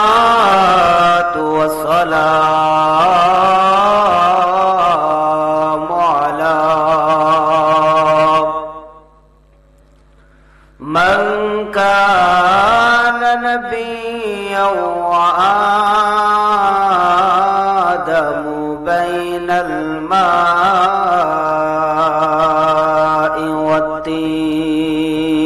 والصلاة والسلام على من كان نبيا وآدم بين الماء والطين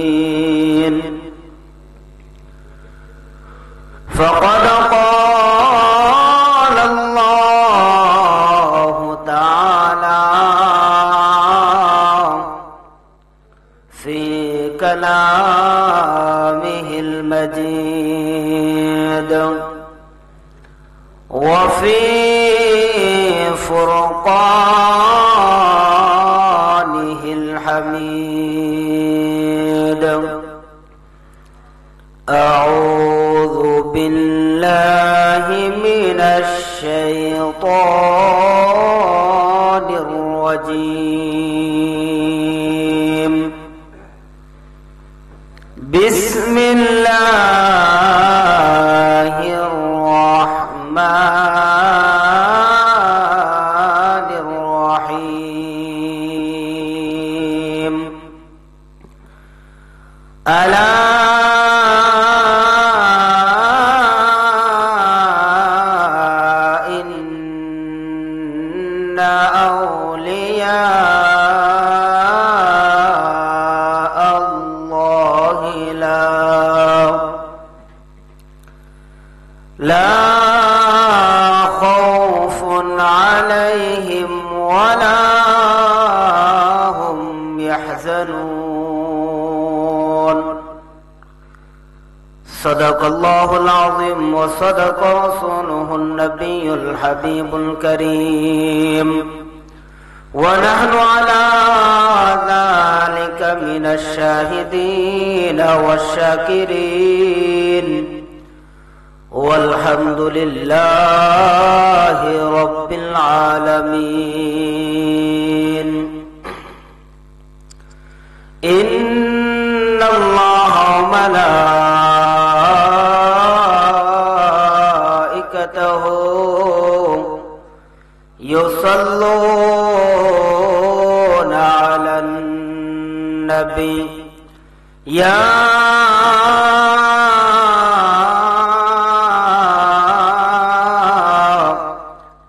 فقد قال الله تعالى في كلامه المجيد وفي فرقانه الحميد أعوذ بالله من الشيطان الرجيم بسم الله الرحمن الرحيم ألا إن أولياء الله لا خوف عليهم ولا هم يحزنون صدق الله العظيم وصدق رسوله النبي الحبيب الكريم ونحن على ذلك من الشاهدين والشاكرين والحمد لله رب العالمين إن الله وملائكته يصلون على النبي يا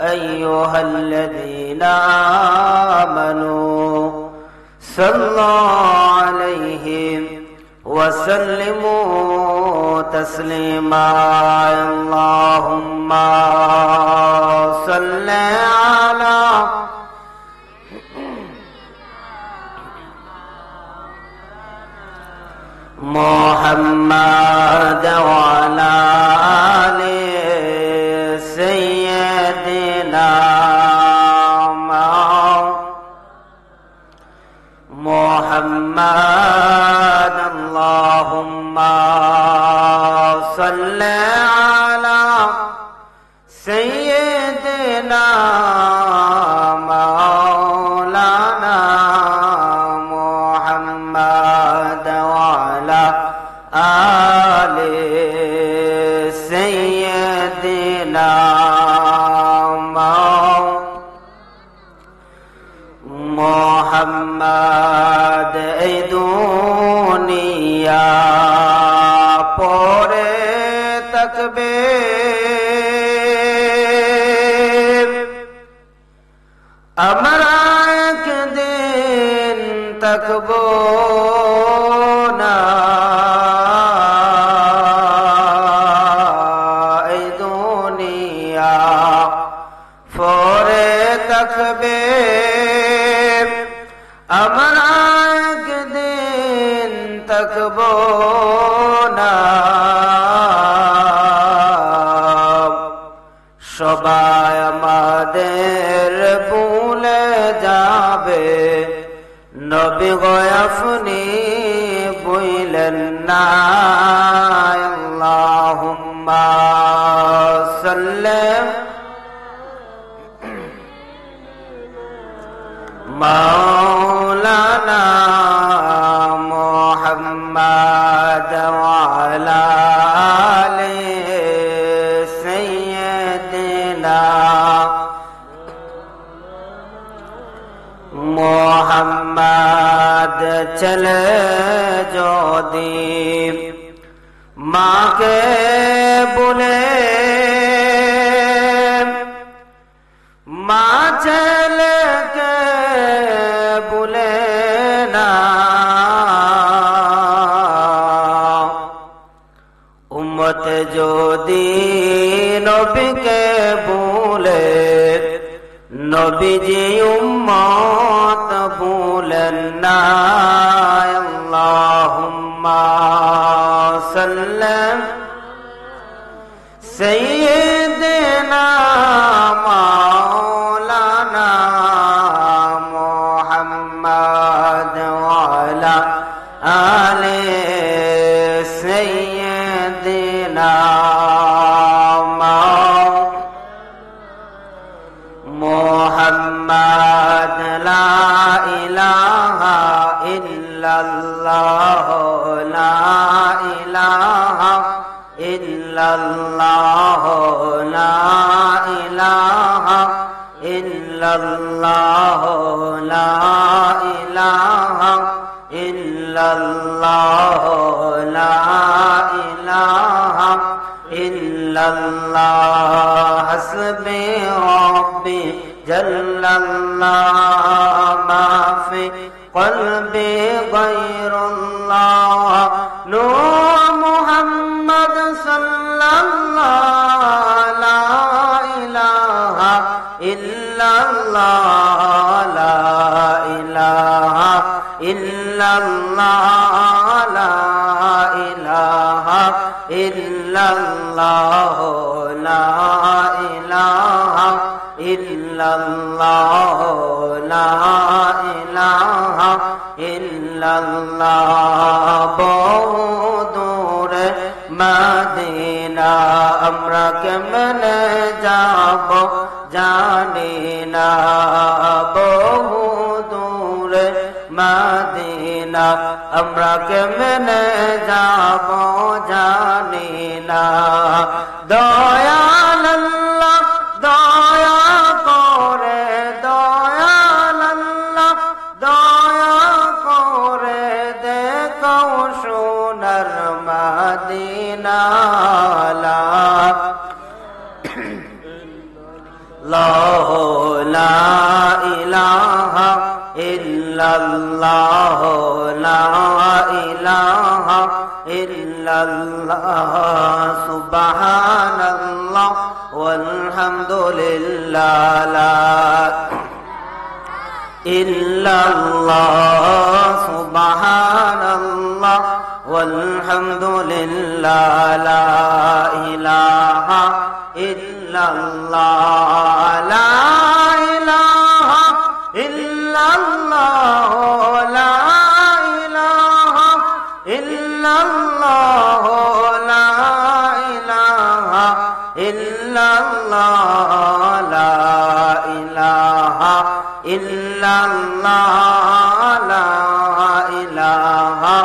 أيها الذين آمنوا صلوا عليه وسلموا تسليما اللهم صل على محمد وعلى آل سيدنا محمد اللهم صل على سيدنا مولانا محمد وعلى آل سيدنا محمد এই দুনিয়া পরে থাকবে আমরা একদিন থাকবো না এই দুনিয়া পরে থাকবে আমরা একদিন থাকবো না সবাই আমাদের ভুলে যাবে নবী গো আপনি ভুলেন না আল্লাহুম্মা সাল্লি مولانا محمد وعلى ছেলে যদি মাকে বলে, মা ছেলেকে বলে না, উম্মত যদি নবীকে বলে, নবীজি উম্মত বলেন না। আল্লাহুম্মা সাল্লি সাইয়্যিদিনা মাওলানা মুহাম্মদ ওয়া আলা আলি সাইয়্যিদিনা মুহাম্মদ। লা ইলাহা ইল্লাল্লাহ, লা ইলাহা ইল্লাল্লাহ, লা ইলাহা ইল্লাল্লাহ, লা ইলাহা ইল্লাল্লাহ, লা ইলাহা ইল্লাল্লাহ। হাসবি রাব্বি জাল্লাল্লাহ, মা ফি কলবি গায়রুল্লাহ, নূর মুহাম্মদ সাল্লাল্লাহ, লা ইলাহা ইল্লাল্লাহ, লা ইলাহা ইল্লাল্লাহ, লা ইলাহা ইল্লাল্লাহ, লা ইলাহা ইল্লাল্লাহ, লা ইলাহা ইল্লাল্লাহ। বহুদূরে মদিনা আমরা কেমনে যাব জানি না, বহুদূরে মদিনা আমরা কেমনে যাব জানি না। দয়াল আল্লাহ দয়া করে, দয়াল আল্লাহ দয়া করে দেখাও সোনার মদিনা। লা ইলাহা ইল্লাল্লাহ, লা ইলাহা ইল্লাল্লাহ, সুবহানাল্লাহ ওয়ালহামদুলিল্লাহ, লা ইল্লাল্লাহ, সুবহানাল্লাহ ওয়ালহামদুলিল্লাহ, লা ইলাহা ইল্লাল্লাহ, লা ইলাহা ইল্লাল্লাহ, লা ইলাহা ইল্লাল্লাহ, লা ইলাহা ইল্লাল্লাহ, লা ইলাহা ইল্লাল্লাহ, লা ইলাহা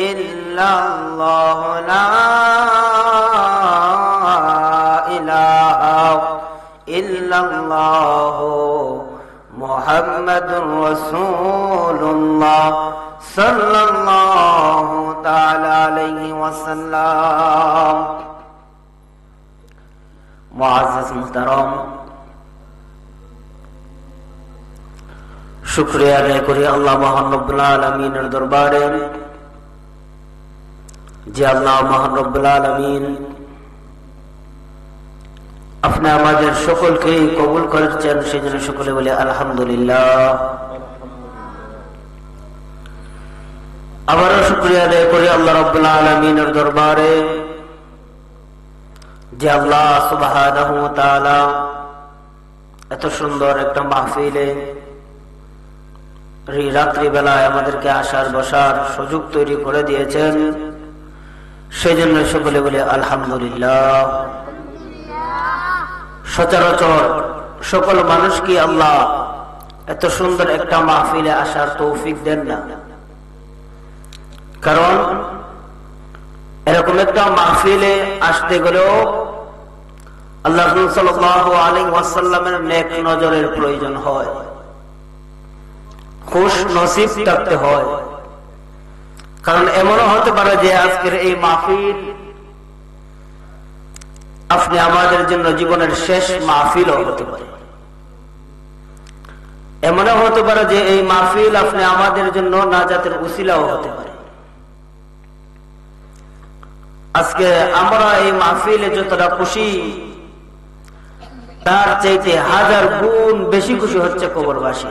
ইল্লাল্লাহ, লা ইলাহা ইল্লাল্লাহ মুহাম্মাদুর রাসূলুল্লাহ সাল্লাল্লাহু তাআলা আলাইহি ওয়াসাল্লাম। মুআজ্জাজ মুহতারাম, শুকরিয়া আদায় করি আল্লাহ মহান রব্বুল আলামিনের দরবারে, যে আল্লাহ মহান রব্বুল আলামিন আপনি আমাদের সকলকে কবুল করেছেন, সেজন্য সকলে বলে আলহামদুলিল্লাহ। আবারও শুকরিয়া আদায় করি আল্লাহ রাব্বুল আলামিনের দরবারে, যে আল্লাহ সুবহানাহু ওয়া তাআলা এত সুন্দর একটা মাহফিলে রাত্রি বেলায় আমাদেরকে আসার বসার সুযোগ তৈরি করে দিয়েছেন, সেজন্য সকলে বলে আলহামদুলিল্লাহ। সচরাচর সকল মানুষকে আল্লাহ এত সুন্দর একটা মাহফিলে আসার তৌফিক দেন না, কারণ এরকম একটা মাহফিলে আসতে গেলেও আল্লাহ রাসূল সাল্লাল্লাহু আলাইহি ওয়াসাল্লামের নেক নজরের প্রয়োজন হয়, খুশ নসিব থাকতে হয়। কারণ এমনও হতে পারে যে আজকের এই মাহফিল আপনি আমাদের জন্য জীবনের শেষ মাহফিলও হতে পারে। এমনও হতে পারে যে এই মাহফিল আপনি আমাদের জন্য নাজাতের উসিলাও হতে পারে। আজকে আমরা এই মাহফিলে যতটা খুশি, তার চাইতে 1000 গুণ বেশি খুশি হচ্ছে কবরবাসী।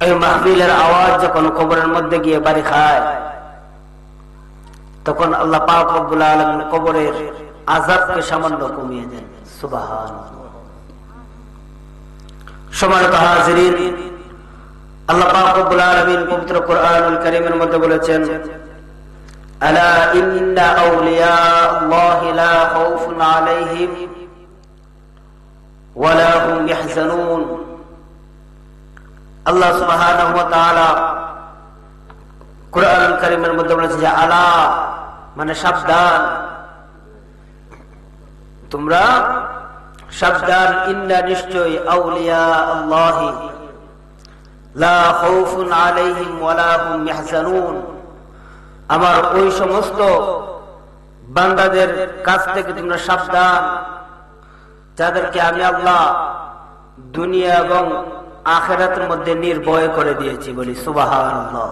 এই মাহফিলের আওয়াজ যখন কবরের মধ্যে গিয়ে বাড়ি খায়, তখন আল্লাহ পাক রব্বুল আলামিন কবরের আযাবকে সামান্য কমিয়ে দেন। সুবহানাল্লাহ। সম্মানিত হাজিরিন, আল্লাহ পাক রব্বুল আলামিন পবিত্র কোরআনুল কারীমের মধ্যে বলেছেন, আলা ইন্না আউলিয়া আল্লাহি লা খাউফুন আলাইহিম ওয়া লা হুম ইয়াহজানুন। আল্লাহ সুবহানাহু ওয়া তাআলা কোরআনুল কারীমের মধ্যে বলেছে যে আলা মানে সাবধান, তোমরা সাবধান, ইন্না নিশ্চয়ই আউলিয়া আল্লাহি লা খাউফুন আলাইহিম ওয়া লা হুম ইয়াহজানুন, আমার ওই সমস্ত বান্দাদের কাছ থেকে তোমরা সাবধান যাদেরকে আমি আল্লাহ দুনিয়া এবং আখিরাতের মধ্যে নির্ভয় করে দিয়েছি। বলি সুবহানাল্লাহ।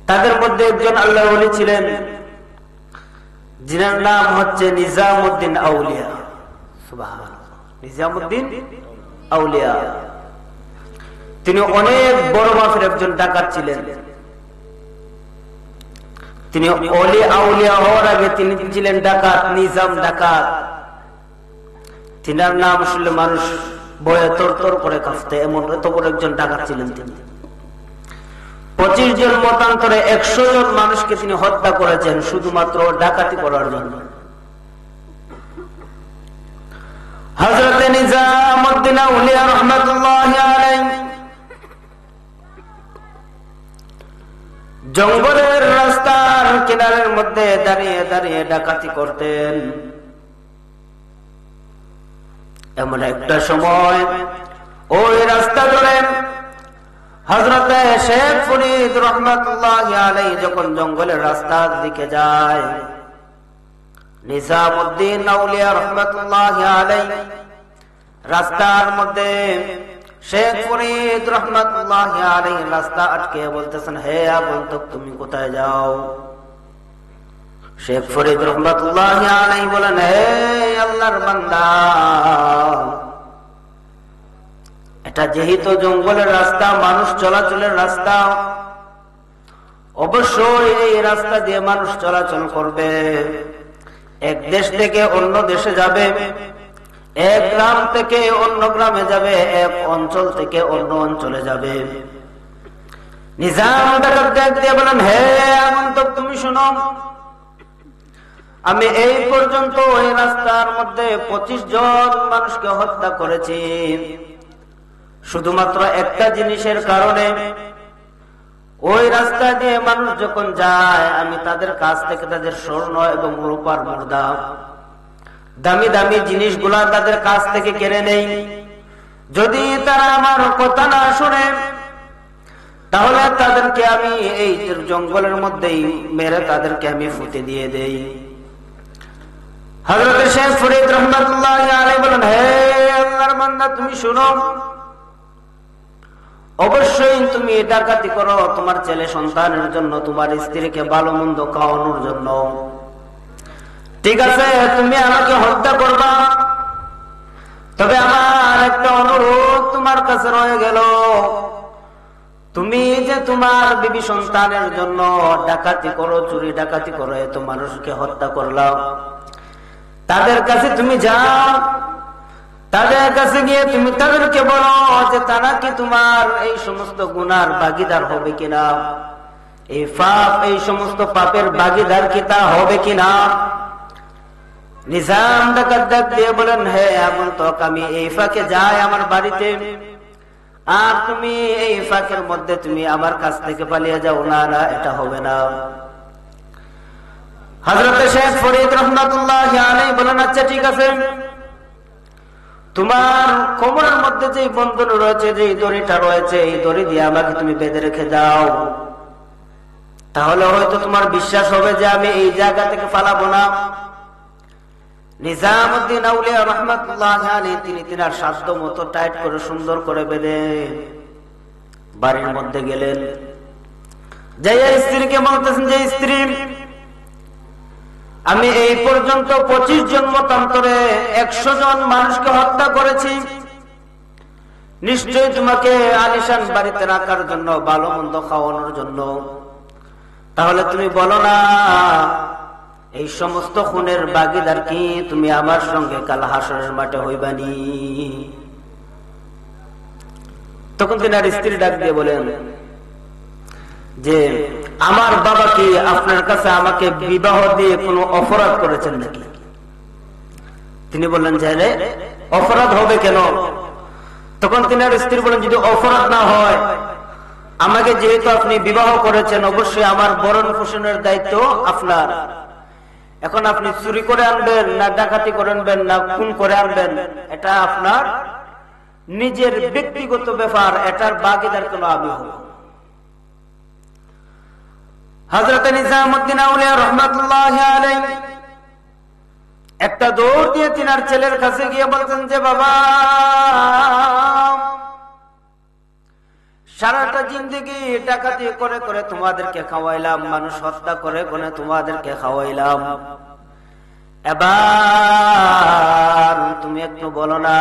তাদের মধ্যে একজন আল্লাহর ওলি ছিলেন, যিনার নাম হচ্ছে নিজামউদ্দিন আউলিয়া। সুবহানাল্লাহ। নিজামউদ্দিন আউলিয়া, তিনি অনেক বড় মাপের একজন ডাকাত ছিলেন। তিনি ওলি আউলিয়া হওয়ার আগে তিনি ছিলেন ডাকাত, নিজাম ডাকাত। তিনার নাম শুনলে মানুষ ভয়ে তরতর করে কাঁপতে, এমন এত বড় একজন ডাকাত ছিলেন তিনি। 25 জন মতান্তরে 100 জন মানুষকে তিনি হত্যা করেছেন শুধুমাত্র ডাকাতি করার জন্য। হযরত নিজামউদ্দিন আউলিয়া রাহমাতুল্লাহি আলাইহি জঙ্গলের রাস্তার কিনারের মধ্যে দাঁড়িয়ে দাঁড়িয়ে ডাকাতি করতেন। এমন একটা সময় ওই রাস্তা ধরে হযরত শেখ ফরিদ রাহমাতুল্লাহি আলাইহি যখন জঙ্গলের রাস্তার দিকে যায়, নিজামউদ্দিন আউলিয়া রাহমাতুল্লাহি আলাইহি রাস্তার মধ্যে শেখ ফরিদ রাহমাতুল্লাহি আলাইহি রাস্তা আটকে বলতেছেন, হে আগন্তুক তুমি কোথায় যাও? শেখ ফরিদ রাহমাতুল্লাহি আলাইহি বলেন, হে আল্লাহর বান্দা, এটা যেহেতু জঙ্গলের রাস্তা, মানুষ চলাচলের রাস্তা, অবশ্যই এই রাস্তা দিয়ে মানুষ চলাচল করবে। এক দেশ থেকে অন্য দেশে যাবে, এক গ্রাম থেকে অন্য গ্রামে যাবে, এক অঞ্চল থেকে অন্য অঞ্চলে যাবে। নিজাম ডাকাত ডাক দিয়ে বলেন, হে আগন্তুক তুমি শোনো, আমি এই পর্যন্ত ওই রাস্তার মধ্যে 25 জন মানুষকে হত্যা করেছি শুধুমাত্র একটা জিনিসের কারণে। ওই রাস্তা দিয়ে মানুষ যখন যায়, আমি তাদের কাছ থেকে তাদের স্বর্ণ এবং রূপার মুদ্রা, দামি দামি জিনিসগুলা তাদের কাছ থেকে কেড়ে নেই। যদি তারা আমার কথা না শুনে, তাহলে তাদেরকে আমি এই জঙ্গলের মধ্যেই মেরে তাদেরকে আমি ফুটে দিয়ে দেই। হযরত শেখ ফরিদ রাহমাতুল্লাহি আলাইহি বলেন, হে আল্লাহর বান্দা তুমি শুনো, অবশ্যই তুমি ডাকাতি করো তোমার ছেলে সন্তানের জন্য, তোমার স্ত্রীকে ভালো মন্দ খাওয়ানোর জন্য। ঠিক আছে, তুমি আমাকে হত্যা করবা, তবে আমার একটা অনুরোধ তোমার কাছে রয়ে গেল। তুমি যে তোমার বিবি সন্তানের জন্য ডাকাতি করো, চুরি ডাকাতি করো, এত মানুষকে হত্যা করলাম, তাদের কাছে তুমি যাও, তাদের কাছে গিয়ে তুমি তাদেরকে বলো যে তারা কি তোমার এই সমস্ত গুনার ভাগীদার হবে কিনা, এই পাপ, এই সমস্ত পাপের ভাগীদার কি তা হবে কিনা। নিজাম ডাকাত ডাক দিয়ে বলেন, হে আগন্তুক, আমি এই ফাঁকে যাই আমার বাড়িতে, আর তুমি এই ফাঁকের মধ্যে তুমি আমার কাছ থেকে পালিয়ে যাও। না না, এটা হবে না। হযরত শেখ ফরিদ রাহমাতুল্লাহি আলাইহি বলেন, আচ্ছা ঠিক আছে, তোমার কোমরের মধ্যে যে বন্ধন রয়েছে, যে দড়িটা রয়েছে, এই দড়ি দিয়ে আমাকে তুমি বেঁধে রেখে দাও, তাহলে হয়তো তোমার বিশ্বাস হবে যে আমি এই জায়গা থেকে পালাবো না। নিজামউদ্দিন আউলিয়া রাহমাতুল্লাহি আলাইহি তিনি তিনার সাধ্য মতো টাইট করে সুন্দর করে বেঁধে বাড়ির মধ্যে গেলেন। যে স্ত্রীকে বলতেছেন, যে স্ত্রী, আমি এই পর্যন্ত 25 জন মতান্তরে 100 জন মানুষকে হত্যা করেছি, নিশ্চয়ই তোমাকে আলিশান বাড়িতে রাখার জন্য, ভালো মন্দ খাওয়ানোর জন্য। তাহলে তুমি বলো না, এই সমস্ত খুনের ভাগীদার কি তুমি আমার সঙ্গে কাল হাসরের মাঠে হইবানি? তখন তিনি আর স্ত্রী ডাক দিয়ে বলেন যে আমার বাবা কি আপনার কাছে আমাকে বিবাহ দিয়ে কোনো অপরাধ করেছেন নাকি? তিনি বললেন যে রে, অপরাধ হবে কেন? তখন তিনি আর স্ত্রী বলেন, যদি অপরাধ না হয়, আমাকে যেহেতু আপনি বিবাহ করেছেন, অবশ্যই আমার ভরণ পোষণের দায়িত্ব আপনার। এখন আপনি চুরি করে আনবেন না ডাকাতি করে আনবেন না খুন করে আনবেন, এটা আপনার নিজের ব্যক্তিগত ব্যাপার, এটার ভাগীদার কেন আমি হব? হযরত নিজামউদ্দিন আউলিয়া রাহমাতুল্লাহি আলাইহি একটা দৌড় দিয়ে তিনার ছেলের কাছে গিয়ে বলতেন যে বাবা, সারাটা জিন্দেগি ডাকাতি করে করে তোমাদেরকে খাওয়াইলাম, মানুষ হত্যা করে করে তোমাদেরকে খাওয়াইলাম, এবার তুমি একটু বলো না,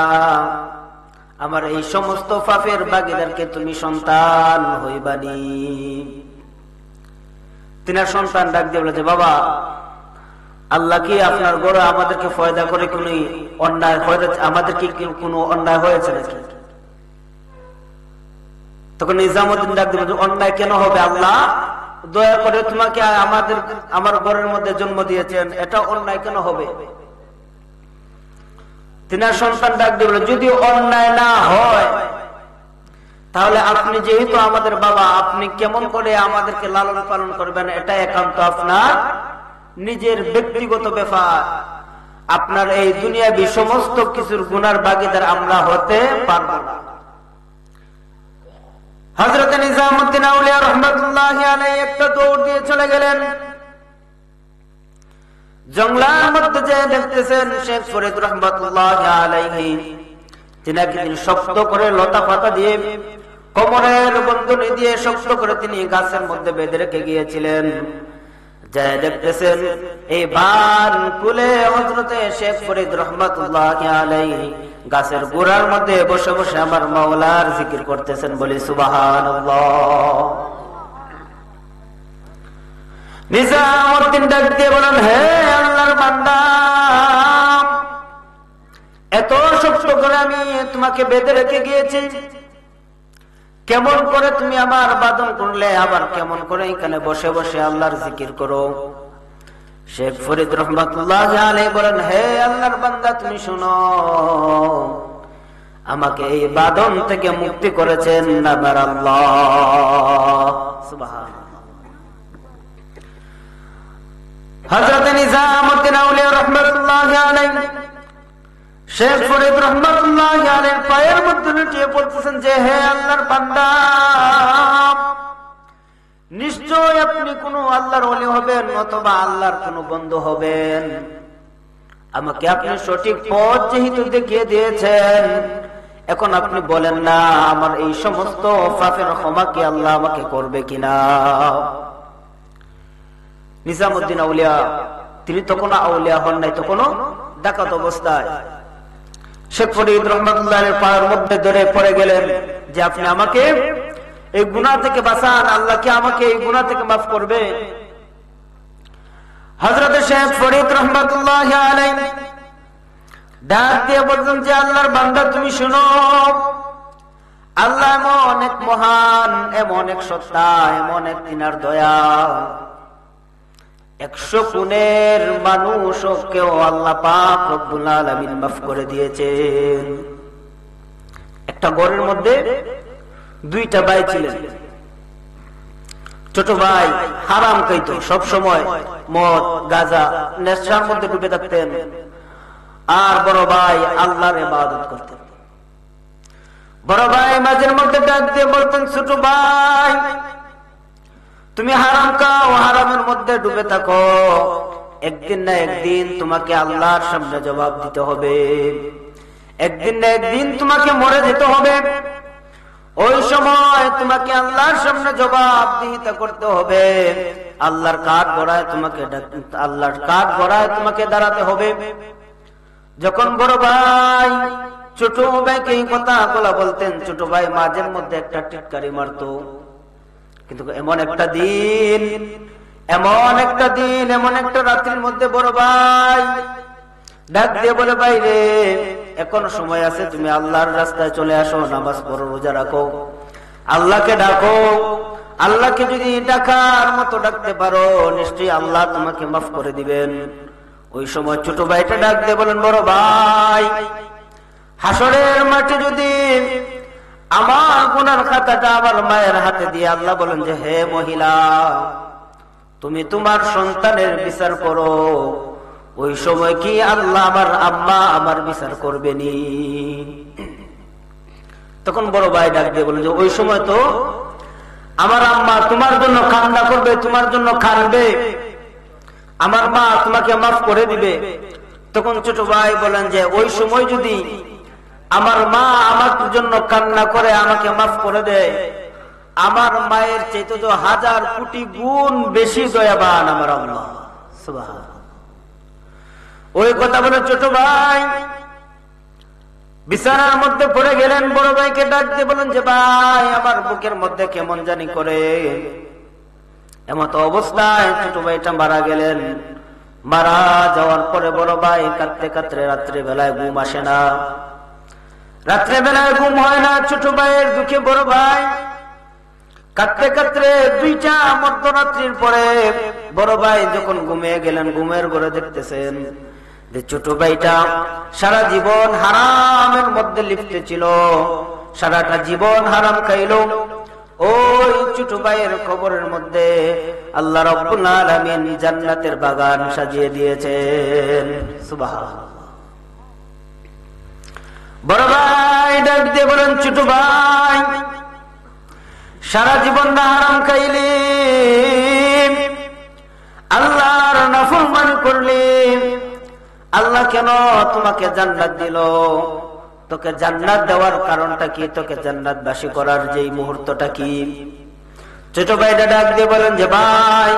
আমার এই সমস্ত পাপের ভাগীদারকে তুমি সন্তান হইবানি? তিনার সন্তান ডাক দিয়ে বলেছে, বাবা, আল্লাহ কি আপনার ঘরে আমাদেরকে ফয়দা করে কোন অন্যায় হয়েছে? আমাদের কি কোনো অন্যায় হয়েছে নাকি? তখন নিজামউদ্দিন ডাক দিয়ে বলছে, অন্যায় কেন হবে? আল্লাহ দয়া করে তোমাকে আমার ঘরের মধ্যে জন্ম দিয়েছেন, এটা অন্যায় কেন হবে? তিনার সন্তান ডাক দিয়ে বলে, যদি অন্যায় না হয় তাহলে আপনি যেহেতু আমাদের বাবা, আপনি কেমন করে আমাদেরকে লালন পালন করবেন, এটা একান্ত আপনার নিজের ব্যক্তিগত ব্যাপার। আপনার এই দুনিয়াবি সমস্ত কিছুর গুনার ভাগীদার আমরা হতে পারবো না। হযরত নিজামউদ্দিন আউলিয়া রাহমাতুল্লাহি আলাইহি একটা দৌড় দিয়ে চলে গেলেন। জঙ্গলার মধ্যে যে দেখতেছেন শেখ ফরিদ রাহমাতুল্লাহি আলাইহি তিনি শক্ত করে লতা পাতা দিয়ে, কোমরের বন্ধনী দিয়ে শক্ত করে তিনি গাছের মধ্যে বেঁধে রেখে গিয়েছিলেন। যে দেখতেছেন এই বান কুলে হযরতে শেখ ফরিদ রাহমাতুল্লাহি আলাইহি গাছের গোড়ার মধ্যে বসে বসে আমার মাওলার জিকির করতেছেন, বলি সুবহানাল্লাহ। নিজামউদ্দিন ডাক দিয়ে বলেন, হে আল্লাহর বান্দা, এত শক্ত করে আমি তোমাকে বেঁধে রেখে গিয়েছি, কেমন করে তুমি আমার বাদন করলে, আবার কেমন করে এখানে বসে বসে আল্লাহর জিকির করো? শেখ ফরিদ রাহমাতুল্লাহি আলাইহি বলেন, হে আল্লাহর বান্দা, তুমি শোনো, আমাকে এই বাদন থেকে মুক্তি করেছেন আমার আল্লাহ। সুবহানাল্লাহ। হযরত নিজামউদ্দিন আউলিয়া রাহমাতুল্লাহি আলাইহি শেখ ফরিদ রাহমাতুল্লাহি আলাইহির পায়ের মধ্যে লুটিয়ে পড়তেছেন যে, হে আল্লাহর বান্দা, নিশ্চয় আপনি কোন আল্লাহর ওলি হবেন অথবা আল্লাহর কোন বন্ধু হবেন। আমাকে আপনি সঠিক পথ যেহেতু দেখিয়ে দিয়েছেন, এখন আপনি বলেন না আমার এই সমস্ত পাপের ক্ষমা কি আল্লাহ আমাকে করবে কিনা? নিজামউদ্দিন আউলিয়া তিনি তখন আউলিয়া হন নাই, তখন ডাকাত অবস্থায় শেখ ফরিদ রাহমাতুল্লাহির পায়ের মধ্যে ধরে পড়ে গেলেন যে, আপনি আমাকে এই গুনাহ থেকে বাঁচান, আল্লাহ কি আমাকে এই গুনাহ থেকে মাফ করবে? হযরত শেখ ফরিদ রাহমাতুল্লাহি আলাইহি ডাক দিয়ে বললেন যে, আল্লাহর বান্দা, তুমি শুনো, আল্লাহ এমন এক মহান, এমন এক সত্তা, এমন এক তিনার দয়া, 100 খুনের মানুষকেও আল্লাহ পাক রব্বুল আলামিন মাফ করে দিয়েছেন। একটা ঘরের মধ্যে 2টা ভাই ছিলেন। ছোট ভাই হারাম খাইতো, সব সময় মদ গাঁজা নেশার মধ্যে ডুবে থাকতেন। আর বড় ভাই আল্লাহর ইবাদত করতেন। বড় ভাই মাঝের মধ্যে ডাক দিয়ে বলতেন, ছোট ভাই তুমি হারাম খাও, হারামের মধ্যে ডুবে থাকো, একদিন না একদিন তোমাকে আল্লাহর সামনে জবাব দিতে হবে, একদিন না একদিন তোমাকে মরে যেতে হবে। ওই সময় তোমাকে আল্লাহর সামনে জবাবদিহিতা করতে হবে, আল্লাহর কাঠ গড়ায় তোমাকে আল্লাহর কাঠ গড়ায় তোমাকে দাঁড়াতে হবে। যখন বড় ভাই ছোট ভাইকে এই কথাগুলা বলতেন, ছোট ভাই মাঝের মধ্যে একটা টিটকারি মারতো। কিন্তু এমন একটা দিন, এমন একটা রাত্রির মধ্যে বড় ভাই ডাক দিয়ে বলে, ভাই রে এখন সময় আছে, তুমি আল্লাহর রাস্তায় চলে আসো, নামাজ পড়ো, রোজা রাখো, আল্লাহকে ডাকো। আল্লাহকে যদি ডাকার মতো ডাকতে পারো, নিশ্চয়ই আল্লাহ তোমাকে মাফ করে দিবেন। ওই সময় ছোট ভাইটা ডাক দিয়ে বলেন, বড় ভাই হাসরের মাঠে যদি আমার গুনার খাতাটা আমার মায়ের হাতে দিয়ে আল্লাহ বলেন যে, হে মহিলা তুমি তোমার সন্তানের বিচার করো, ওই সময় কি আল্লাহ আমার আম্মা আমার বিচার করবেনি? তখন বড় ভাই ডাক দিয়ে বলেন যে, ওই সময় তো আমার আম্মা তোমার জন্য কান্না করবে, তোমার জন্য কাঁদবে, আমার মা তোমাকে মাফ করে দিবে। তখন ছোট ভাই বলেন যে, ওই সময় যদি আমার মা আমার জন্য কান্না করে আমাকে মাফ করে দেয়, আমার মায়ের চাইতে তো 1000 কোটি গুণ বেশি দয়াবান আমার আল্লাহ। সুবহানাল্লাহ। ওই কথা বলে ছোট ভাই বিছানার মধ্যে পড়ে গেলেন। বড় ভাইকে ডাক দিয়ে বলেন যে, ভাই আমার বুকের মধ্যে কেমন জানি করে। এমত অবস্থায় ছোট ভাইটা মারা গেলেন। মারা যাওয়ার পরে বড় ভাই কাঁদতে কাঁদতে রাত্রে বেলায় ঘুম আসে না, রাত্রে বেলায় ঘুম হয় না। ছোট ভাইয়ের দুঃখে বড় ভাই কাঁদতে কাঁদতে 2টা মধ্যরাত্রির পরে বড় ভাই যখন ঘুমিয়ে গেলেন, ঘুমের ঘরে দেখতেছেন যে ছোট ভাইটা সারা জীবন হারামের মধ্যে লিপ্ত ছিল, সারাটা জীবন হারাম খাইল। ওই ছোট ভাইয়ের কবরের মধ্যে আল্লাহ রাব্বুল আলামিন জান্নাতের বাগান সাজিয়ে দিয়েছেন। সুবহানাল্লাহ। বড় ভাই ডাক দিয়ে বলেন, ছোট ভাই সারা জীবন হারাম খাইলি, আল্লাহর নাফরমানি করলি, আল্লাহ কেন তোমাকে জান্নাত দিল? তোকে জান্নাত দেওয়ার কারণটা কি? তোকে জান্নাতবাসী করার যেই মুহূর্তটা কি? ছোট ভাইটা ডাক দিয়ে বলেন যে, ভাই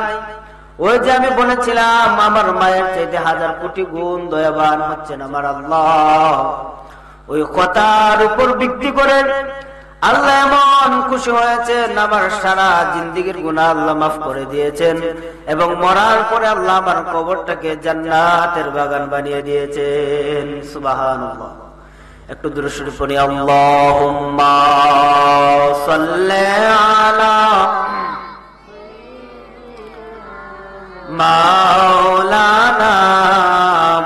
ওই যে আমি বলেছিলাম আমার মায়ের চাইতে 1000 কোটি গুণ দয়াবান হচ্ছেন আমার আল্লাহ, ওই কথার উপর ভিত্তি করে আল্লাহ এমন খুশি হয়েছেন, আমার সারা জিন্দেগীর গুনাহ আল্লাহ মাফ করে দিয়েছেন, এবং মরার পরে আল্লাহ আমার কবরটাকে জান্নাতের বাগান বানিয়ে দিয়েছেন। সুবহানাল্লাহ। একটু দুরূদ শরীফ পড়ি। আল্লাহুম্মা সাল্লি আলা মাওলানা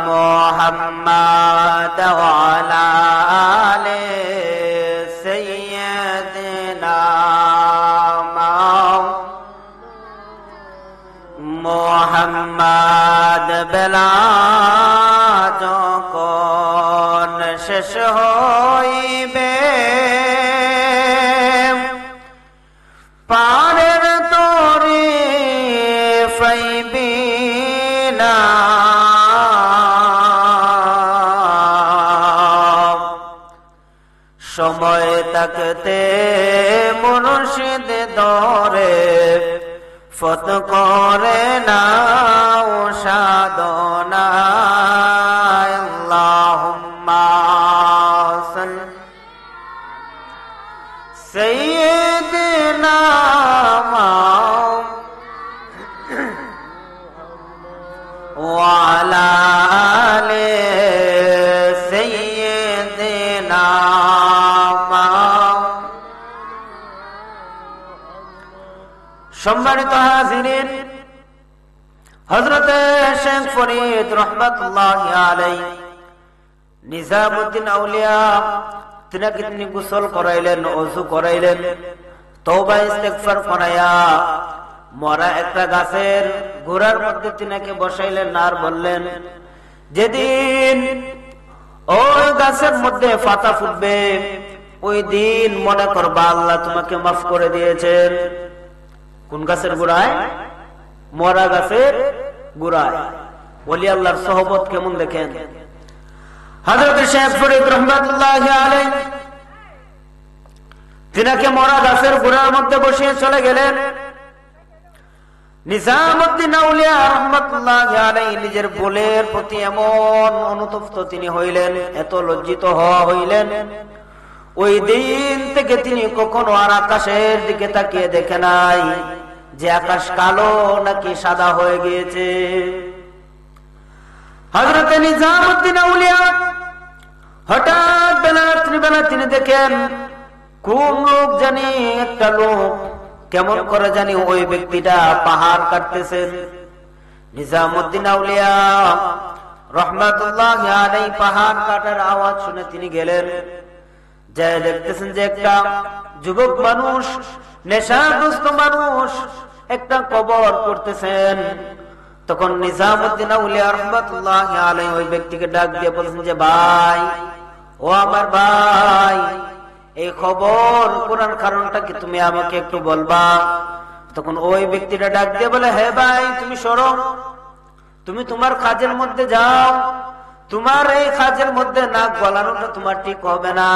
মুহাম্মাদ ওয়া আলা আলি সাইয়্যিদিনা মুহাম্মাদ। বেলা যখন শেষ হইবে পারের তরি পাইবি না, সময় থাকতে মুর্শিদ ধরে ফত করে নাও সাধনা। আল্লাহুম্মা সাইয়্যিদিনা ওয়া আলা আলি সাইয়্যিদিনা। সম্মানিত হাজিরিন, হযরত শেখ ফরিদ রাহমাতুল্লাহি আলাইহি নিজামউদ্দিন আউলিয়া তিনি গোসল করাইলেন, ওযু করাইলেন, তওবা ইস্তেগফার করাইয়া মরা একটা গাছের গোড়ার মধ্যে তিনাকে বসাইলেন আর বললেন, যেদিন ওই গাছের মধ্যে পাতা ফুটবে, ওই দিন মনে করবা আল্লাহ তোমাকে মাফ করে দিয়েছেন। কোন গাছের গোড়ায়? মরা গাছের গোড়ায়। ওলি আল্লাহর সোহবত কেমন দেখেন। হযরত শেখ ফরিদ রহমাতুল্লাহি আলাইহি তিনাকে মরা গাছের গোড়ার মধ্যে বসিয়ে চলে গেলেন। নিজামউদ্দিন আউলিয়া রাহমাতুল্লাহি আলাইহি নিজের ভুলের প্রতি এমন অনুতপ্ত তিনি হইলেন, এত লজ্জিত হইলেন, ওই দিন থেকে তিনি কখনো আর আকাশের দিকে তাকিয়ে দেখে নাই যে আকাশ কালো নাকি সাদা হয়ে গিয়েছে। হযরত নিজামউদ্দিন আউলিয়া হঠাৎ বেলা তিনি দেখেন কোন লোক জানি, একটা লোক কেমন করে জানি ওই ব্যক্তিটা পাহাড় কাটতেছেন। নিজামউদ্দিন আউলিয়া রাহমাতুল্লাহি আলাইহি পাহাড় কাটার আওয়াজ শুনে তিনি গেলেন, যে দেখতেছেন যে একটা যুবক মানুষ, নেশাগ্রস্ত মানুষ একটা কবর করতেছেন। তখন নিজামউদ্দিন আউলিয়া রাহমাতুল্লাহি আলাইহি ওই ব্যক্তিকে ডাক দিয়ে বলছেন যে ভাই, ও আমার ভাই, এই খবর কোরআন কারণটা কি তুমি আমাকে একটু বলবা? তখন ওই ব্যক্তিটা ডাক দিয়ে বলে, হে ভাই তুমি সরো, তুমি তোমার কাজের মধ্যে যাও, তোমার এই কাজের মধ্যে নাক গলানোটা তোমার ঠিক হবে না,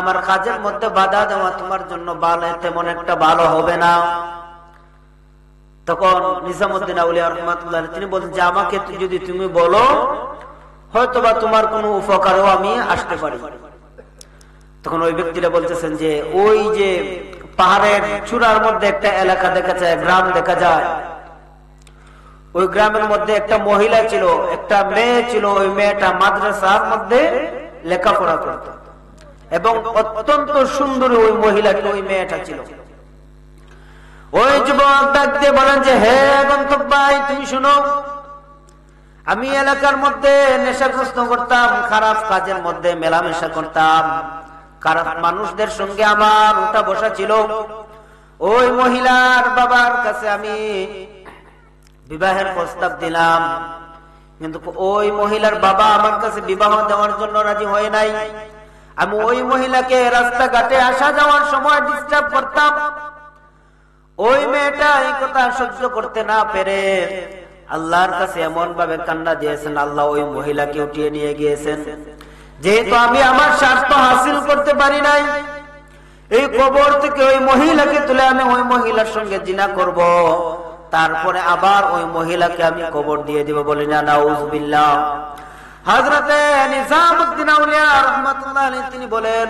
আমার কাজের মধ্যে বাধা দেওয়া তোমার জন্য ভালো, তেমন একটা ভালো হবে না। তখন নিজামউদ্দিন আউলিয়া রাহমাতুল্লাহ তিনি বলছেন যে আমাকে যদি তুমি বলো হয়তোবা তোমার কোনো উপকারও আমি আসতে পারি। তখন ওই ব্যক্তিরা বলতেছেন যে ওই যে পাহাড়ের চূড়ার মধ্যে একটা এলাকা দেখা যায়, গ্রাম দেখা যায়, ওই গ্রামের মধ্যে একটা মহিলা ছিল, একটা মেয়ে ছিল। ওই মেয়েটা মাদ্রাসার মধ্যে লেখাপড়া করত এবং অত্যন্ত সুন্দরী ওই মহিলাটি, ওই মেয়েটা ছিল। ওই যুবক ডাক দিয়ে বলেন যে হে গন্তব্য ভাই তুমি শুনো, আমি এলাকার মধ্যে নেশাগ্রস্ত করতাম, খারাপ কাজের মধ্যে মেলামেশা করতাম, খারাপ মানুষদের সঙ্গে আমার উঠা বসা ছিল। ওই মহিলার বাবার কাছে আমি বিবাহের প্রস্তাব দিলাম, কিন্তু ওই মহিলার বাবা আমার কাছে বিবাহ দেওয়ার জন্য রাজি হয় নাই। আমি ওই মহিলাকে রাস্তাঘাটে আসা যাওয়ার সময় ডিস্টার্ব করতাম। ওই মেয়েটা এই কথা সহ্য করতে না পেরে আল্লাহর কাছে এমন ভাবে কান্না দিয়েছেন, আল্লাহ ওই মহিলাকে উঠিয়ে নিয়ে গিয়েছেন। যেহেতু আমি আমার স্বার্থ হাসিল করতে পারি নাই, এই কবর থেকে ওই মহিলাকে তুলে আমি ওই মহিলার সঙ্গে জিনা করব, তারপরে আবার ওই মহিলাকে আমি কবর দিয়ে দিব, বলি না নাউজুবিল্লাহ। হযরতে নিজামউদ্দিন আউলিয়া রাহমাতুল্লাহ আলাইহি তিনি বলেন,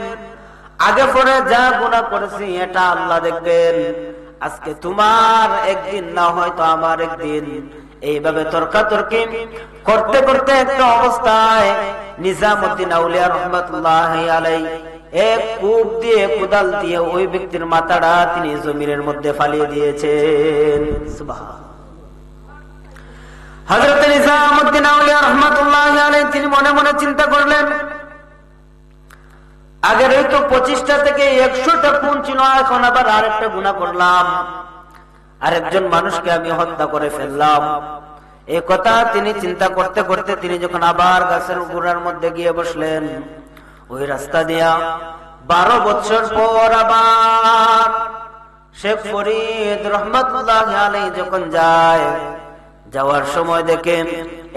আগে পরে যা গুনাহ করেছি এটা আল্লাহ দেখবেন, আজকে তোমার একদিন না হয়তো আমার একদিন। এইভাবে তর্কাতর্কি করতে করতে একটা অবস্থায় নিজামউদ্দিন আউলিয়া রাহমাতুল্লাহি আলাইহি এক কূপ দিয়ে, কোদাল দিয়ে ওই ব্যক্তির মাথাটা তিনি জমিনের মধ্যে ফালিয়ে দিয়েছেন। সুবহানাল্লাহ। হযরত নিজামউদ্দিন আউলিয়া রাহমাতুল্লাহি আলাইহি তিনি মনে মনে চিন্তা করলেন, আগের এই তো 25টা থেকে 100টা খুন ছিল, এখন আবার আরেকটা গুনাহ করলাম, আরেকজন মানুষকে আমি হত্যা করে ফেললাম। এই কথা তিনি চিন্তা করতে করতে তিনি যখন আবার গাছের গোড়ার মধ্যে গিয়ে বসলেন, ওই রাস্তা দিয়া 12 বছর পর আবার শেখ ফরিদ রহমাতুল্লাহি আলাইহি যখন যায়, যাওয়ার সময় দেখেন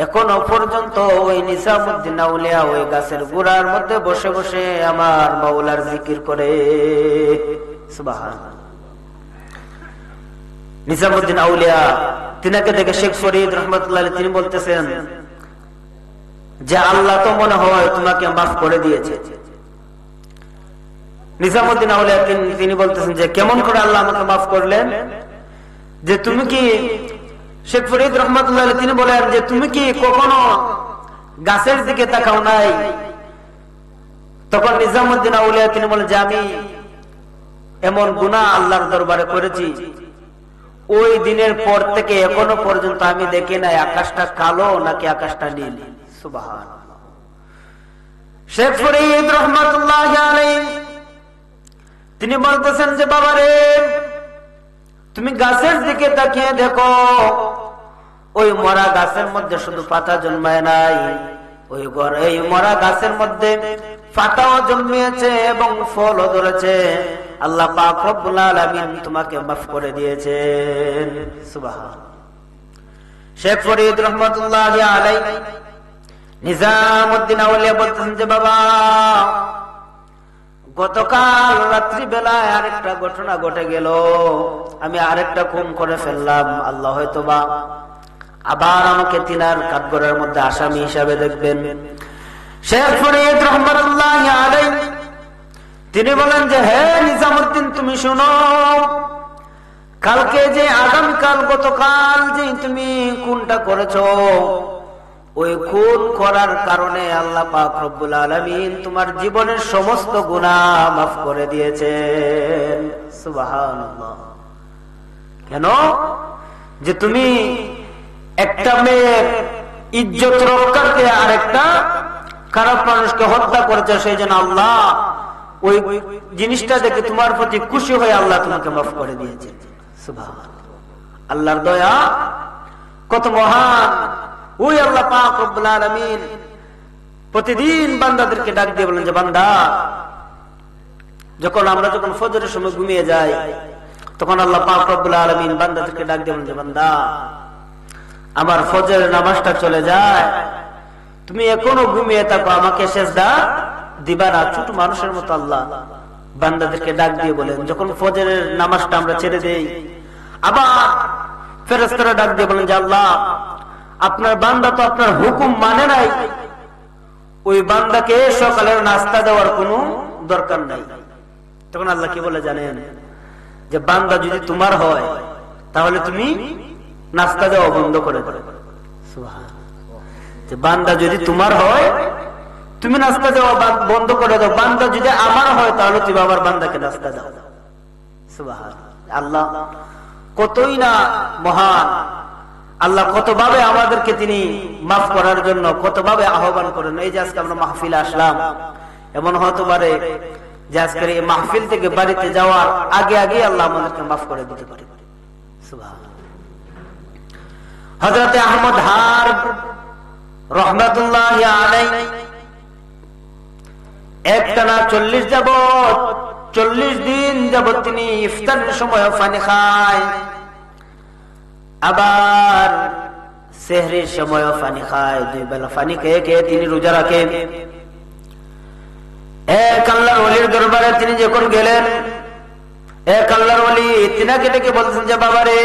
এখনো পর্যন্ত ওই নিজামউদ্দিন আউলিয়া ওই গাছের গোড়ার মধ্যে বসে বসে আমার মাওলার জিকির করে। সুবহানাল্লাহ। নিজামউদ্দিন আউলিয়া তিনাকে দেখে শেখ ফরিদ রহমাতুল্লাহ আলাইহি তিনি বলতেছেন যে আল্লাহ তো মনে হয় তোমাকে মাফ করে দিয়েছে। নিজামউদ্দিন আউলিয়া তিনি বলতেছেন যে কেমন করে আল্লাহ আমাকে মাফ করলেন? যে তুমি কি, শেখ ফরিদ রহমাতুল্লাহ আলাইহি তিনি বলেন যে তুমি কি কখনো গাছের দিকে তাকাও নাই? তখন নিজামউদ্দিন আউলিয়া তিনি বলেন যে আমি এমন গুনাহ আল্লাহর দরবারে করেছি, ওই দিনের পর থেকে এখনো পর্যন্ত আমি দেখি নাই আকাশটা কালো নাকি আকাশটা নীল। সুবহানাল্লাহ। শেখ ফরিদ রহমাতুল্লাহি আলাইহি তিনি বলতেছেন যে বাবারে তুমি গাছের দিকে তাকিয়ে দেখো, ওই মরা গাছের মধ্যে শুধু পাতা জন্মায় নাই, ওই এই মরা গাছের মধ্যে পাতাও জন্মিয়েছে এবং ফলও ধরেছে। আল্লাহ পাক রব্বুল আলামিন তোমাকে মাফ করে দিয়েছেন। সুবহান। শেখ ফরিদ রহমাতুল্লাহি আলাইহি নিজামউদ্দিন আউলিয়া বলতেছেন যে বাবা, গতকাল রাত্রি বেলায় আরেকটা ঘটনা ঘটে গেল, আমি আরেকটা খুন করে ফেললাম। আল্লাহ হয়তোবা আবার আমাকে তিনার কাঠগড়ের মধ্যে আসামি হিসাবে দেখবেন। শেখ ফরিদ রহমাতুল্লাহি আলাইহি তিনি বলেন যে হে নিজামউদ্দিন, তুমি শুনো, কালকে যে আগামীকাল গতকাল যে তুমি খুনটা করেছো, ওই খুন করার কারণে আল্লাহ পাক রব্বুল আলামিন তোমার জীবনের সমস্ত গুনাহ মাফ করে দিয়েছেন। সুবহানাল্লাহ। কেন? যে তুমি একটা মেয়ের ইজ্জত রক্ষার্থে আরেকটা খারাপ মানুষকে হত্যা করেছো, সেই জন্য আল্লাহ ওই জিনিসটা দেখে তোমার প্রতি খুশি হয়ে আল্লাহ তোমাকে মাফ করে দিয়েছে। সুবহানাল্লাহ। আল্লাহর দয়া কত মহান! ওই আল্লাহ পাক রব্বুল আলামিন প্রতিদিন বান্দাদেরকে ডাক দিয়ে বলেন যে বান্দা, আমরা যখন ফজরের সময় ঘুমিয়ে যাই, তখন আল্লাহ পাক রব্বুল আলামিন বান্দাদেরকে ডাক দিয়ে বলেন যে বান্দা, আমার ফজরের নামাজটা চলে যায়, তুমি এখনো ঘুমিয়ে থাকো, আমাকে সেজদা দিবা না। ছোট মানুষের মতো আল্লাহ বান্দাদেরকে ডাক দিয়ে বলেন। যখন ফজরের নামাজটা আমরা ছেড়ে দেই, আবার ফেরেশতারা ডাক দিয়ে বলেন যে আল্লাহ, আপনার বান্দা তো আপনার হুকুম মানে নাই, ওই বান্দাকে সকালের নাস্তা দেওয়ার কোনো দরকার নাই। তখন আল্লাহ কি বলে জানেন? যে বান্দা যদি তোমার হয় তাহলে তুমি নাস্তা দেওয়া বন্ধ করে দাও। যে বান্দা যদি তোমার হয় তুমি নাস্তা দেওয়া বন্ধ করে দাও, বান্দা যদি আমার হয় তাহলে তুমি আমার বান্দাকে নাস্তা দাও। সুবহানাল্লাহ। আল্লাহ কতই না মহান! আল্লাহ কতভাবে আমাদেরকে তিনি মাফ করার জন্য কতভাবে আহ্বান করেন। এই যে আজকে আমরা মাহফিলে আসলাম, এমন হতে পারে যে আজকের এই মাহফিল থেকে বাড়িতে যাওয়ার আগে আগে আল্লাহ আমাদেরকে মাফ করে দিতে পারে। সুবহানাল্লাহ। হযরত আহমদ হারব রহমাতুল্লাহি আলাইহি একটানা 40 দিন যাবত তিনি ইফতারের সময় পানি খায়, আবার সেহরির সময় পানি খায়। 2 বেলা পানি খেয়ে খেয়ে তিনি রোজা রাখেন। এক আল্লাহর ওলির দরবারে তিনি যখন গেলেন, এক আল্লাহর ওলি তিনাকে ডেকে বলছেন যে বাবারে,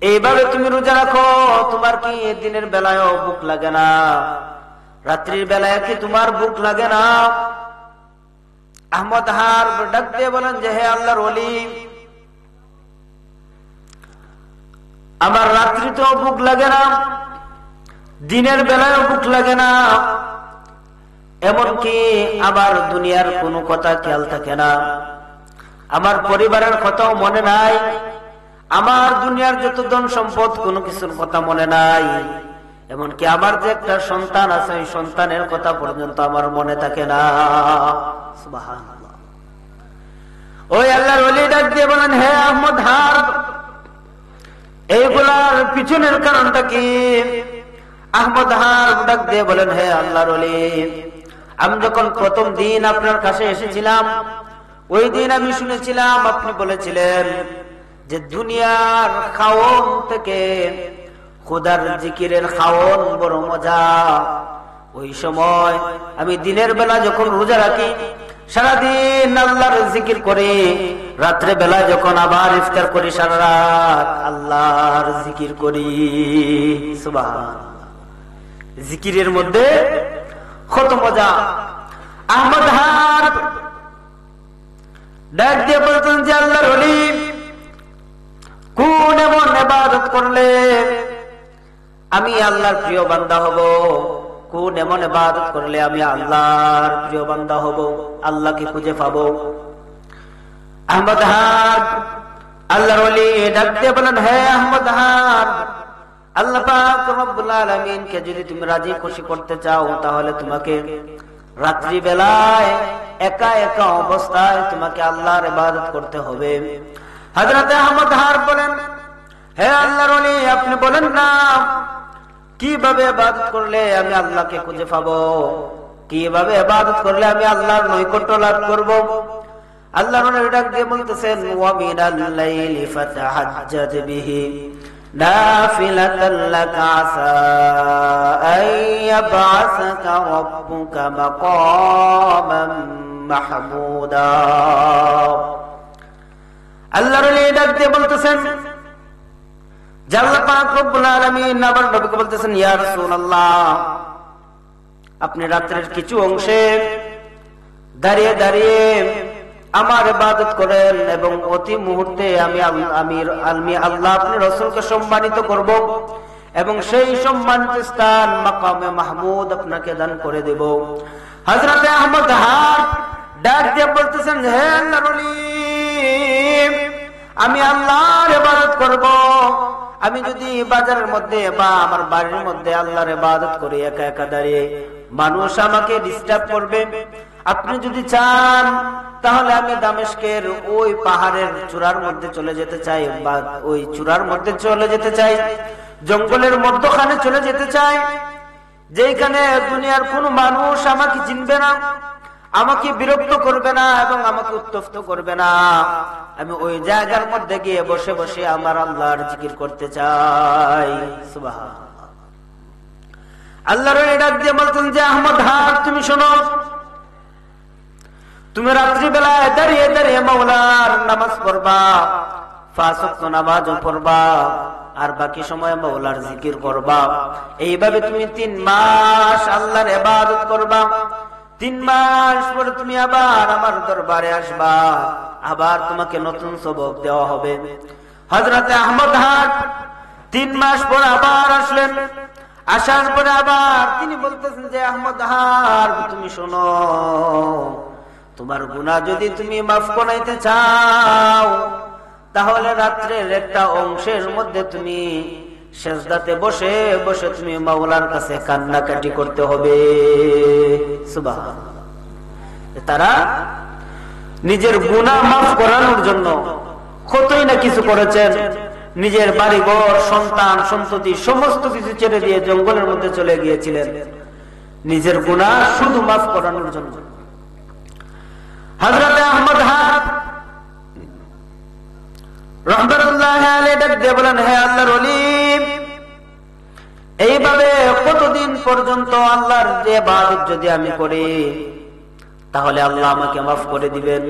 এইভাবে তুমি রোজা রাখো, তোমার কি দিনের বেলায়ও ভুক লাগে না? রাত্রির বেলায় কি তোমার ভুক লাগে না? আহমদ হারব ডাক দিয়ে বলেন যে হে আল্লাহর ওলি, আমার রাত্রিতেও ভুক লাগে না, দিনের বেলায়ও ভুক লাগে না, এমনকি আবার দুনিয়ার কোনো কথা খেয়াল থাকে না, আমার পরিবারের কথাও মনে নাই, আমার দুনিয়ার যত ধন সম্পদ কোনো কিছুর কথা মনে নাই, এমনকি আমার যে একটা সন্তান আছে ওই সন্তানের কথা পর্যন্ত আমার মনে থাকে না। সুবহানাল্লাহ। ওই আল্লাহর ওলি ডাক দিয়ে বলেন হে আহমদ হারব, এইগুলার পিছনের কারণটা কি? আহমদ হারব ডাক দিয়ে বলেন হে আল্লাহর ওলি, আমি যখন প্রথম দিন আপনার কাছে এসেছিলাম, ওই দিন আমি শুনেছিলাম আপনি বলেছিলেন যে দুনিয়ার খাওন থেকে খোদার জিকিরের খাওন বড় মজা। ওই সময় আমি দিনের বেলা যখন রোজা রাখি, সারাদিন আল্লাহর জিকির করি, রাত্রে বেলা যখন আবার ইফতার করি, সারা রাত আল্লাহর জিকির করি। সুবহানাল্লাহ। জিকিরের মধ্যে কত মজা! আহমদ হারব ডাক দিয়ে বলতেন যে আল্লাহর ওলি, কোন এমন ইবাদত করলে আমি আল্লাহর প্রিয় বান্দা হব? কোন এমন ইবাদত করলে আমি আল্লাহর প্রিয় বান্দা হব, আল্লাহকে খুঁজে পাবো? আহমদ হারব আল্লাহর ওলি ডাক দিয়ে বলেন হে আহমদ হারব, আল্লাহ পাক রব্বুল আলামিন কে যদি তুমি রাজি খুশি করতে চাও, তাহলে তোমাকে রাত্রি বেলায় একা একা অবস্থায় তোমাকে আল্লাহর ইবাদত করতে হবে। হযরত আহমদ হারব বলেন হে আল্লাহর ওলি, আপনি বলেন না কিভাবে ইবাদত করলে আমি আল্লাহকে খুঁজে পাবো, কিভাবে ইবাদত করলে আমি আল্লাহর নৈকট্য লাভ করব। আল্লাহর নবী ডাক দিয়ে বলতেছেন, ওয়া মিনাল লাইলি ফাতাহাজ্জাদ বিহি নাফিলাতান লাকা আসা আন ইয়াবআসাকা রাব্বুকা মাকামান মাহমুদা। আল্লাহর নবী ডাক দিয়ে বলতেছেন, আল্লাহ পাক রব্বুল আলামিন আমার নবীকে বলতেছেন, ইয়া রাসূলুল্লাহ, আপনি রাত্রের কিছু অংশে দাঁড়িয়ে দাঁড়িয়ে আমার ইবাদত করেন এবং অতি মুহূর্তে আমি আল্লাহ আপনি রাসূলকে সম্মানিত করব এবং সেই সম্মানিত স্থান মাকামে মাহমুদ আপনাকে দান করে দেব। হযরত আহমদ হাট ডাক দিয়ে বলতেছেন, হে আল্লাহর ওলি, আমি আল্লাহর ইবাদত করব। আমি যদি বাজারের মধ্যে বা আমার বাড়ির মধ্যে আল্লাহর ইবাদত করি একা একা দাঁড়িয়ে, মানুষ আমাকে ডিস্টার্ব করবে। আপনি যদি চান তাহলে আমি দামেস্কের ওই পাহাড়ের চূড়ার মধ্যে চলে যেতে চাই, বা ওই চূড়ার মধ্যে চলে যেতে চাই, জঙ্গলের মধ্যখানে চলে যেতে চাই, যেখানে দুনিয়ার কোনো মানুষ আমাকে চিনবে না, আমাকে বিরক্ত করবে না এবং আমাকে উত্তপ্ত করবে না। আমি ওই জায়গার মধ্যে গিয়ে বসে বসে আমার আল্লাহর জিকির করতে চাই। সুবহানাল্লাহ। আল্লাহর ডাক দিয়ে বলতেন যে, আহমদ হাট, তুমি শোনো, তুমি রাত্রি বেলায় দাঁড়িয়ে দাঁড়িয়ে মাওলার নামাজ পড়বা, 5 ওয়াক্ত নামাজ পড়বা, আর বাকি সময় মাওলার জিকির করবা। এইভাবে তুমি 3 মাস আল্লাহর ইবাদত করবা। 3 মাস পরে তুমি আবার আমার দরবারে আসবা, আবার তোমাকে নতুন সবক দেওয়া হবে। হযরত আহমদ হাট 3 মাস পর আবার আসলেন। আসার পরে আবার তিনি বলতেছেন যে, আহমদ হাট, তুমি শোনো, তোমার গুনাহ যদি তুমি মাফ করাইতে চাও তাহলে রাত্রের একটা অংশের মধ্যে তুমি সেজদাতে বসে বসে তুমি মাওলার কাছে কান্নাকাটি করতে হবে। সুবহানাল্লাহ। তারা নিজের গুনাহ মাফ করানোর জন্য কতই না কিছু করেছেন। নিজের বাড়িঘর, সন্তান সন্ততি সমস্ত কিছু ছেড়ে দিয়ে জঙ্গলের মধ্যে চলে গিয়েছিলেন নিজের গুনাহ শুধু মাফ করানোর জন্য। হযরত আহমদ হাট রাহমাতুল্লাহি আলাইহি ডাক দিয়ে বলেন, হে আল্লাহর ওলি, এইভাবে কতদিন পর্যন্ত আল্লাহর ইবাদত যদি আমি করি তাহলে আল্লাহ আমাকে মাফ করে দিবেন?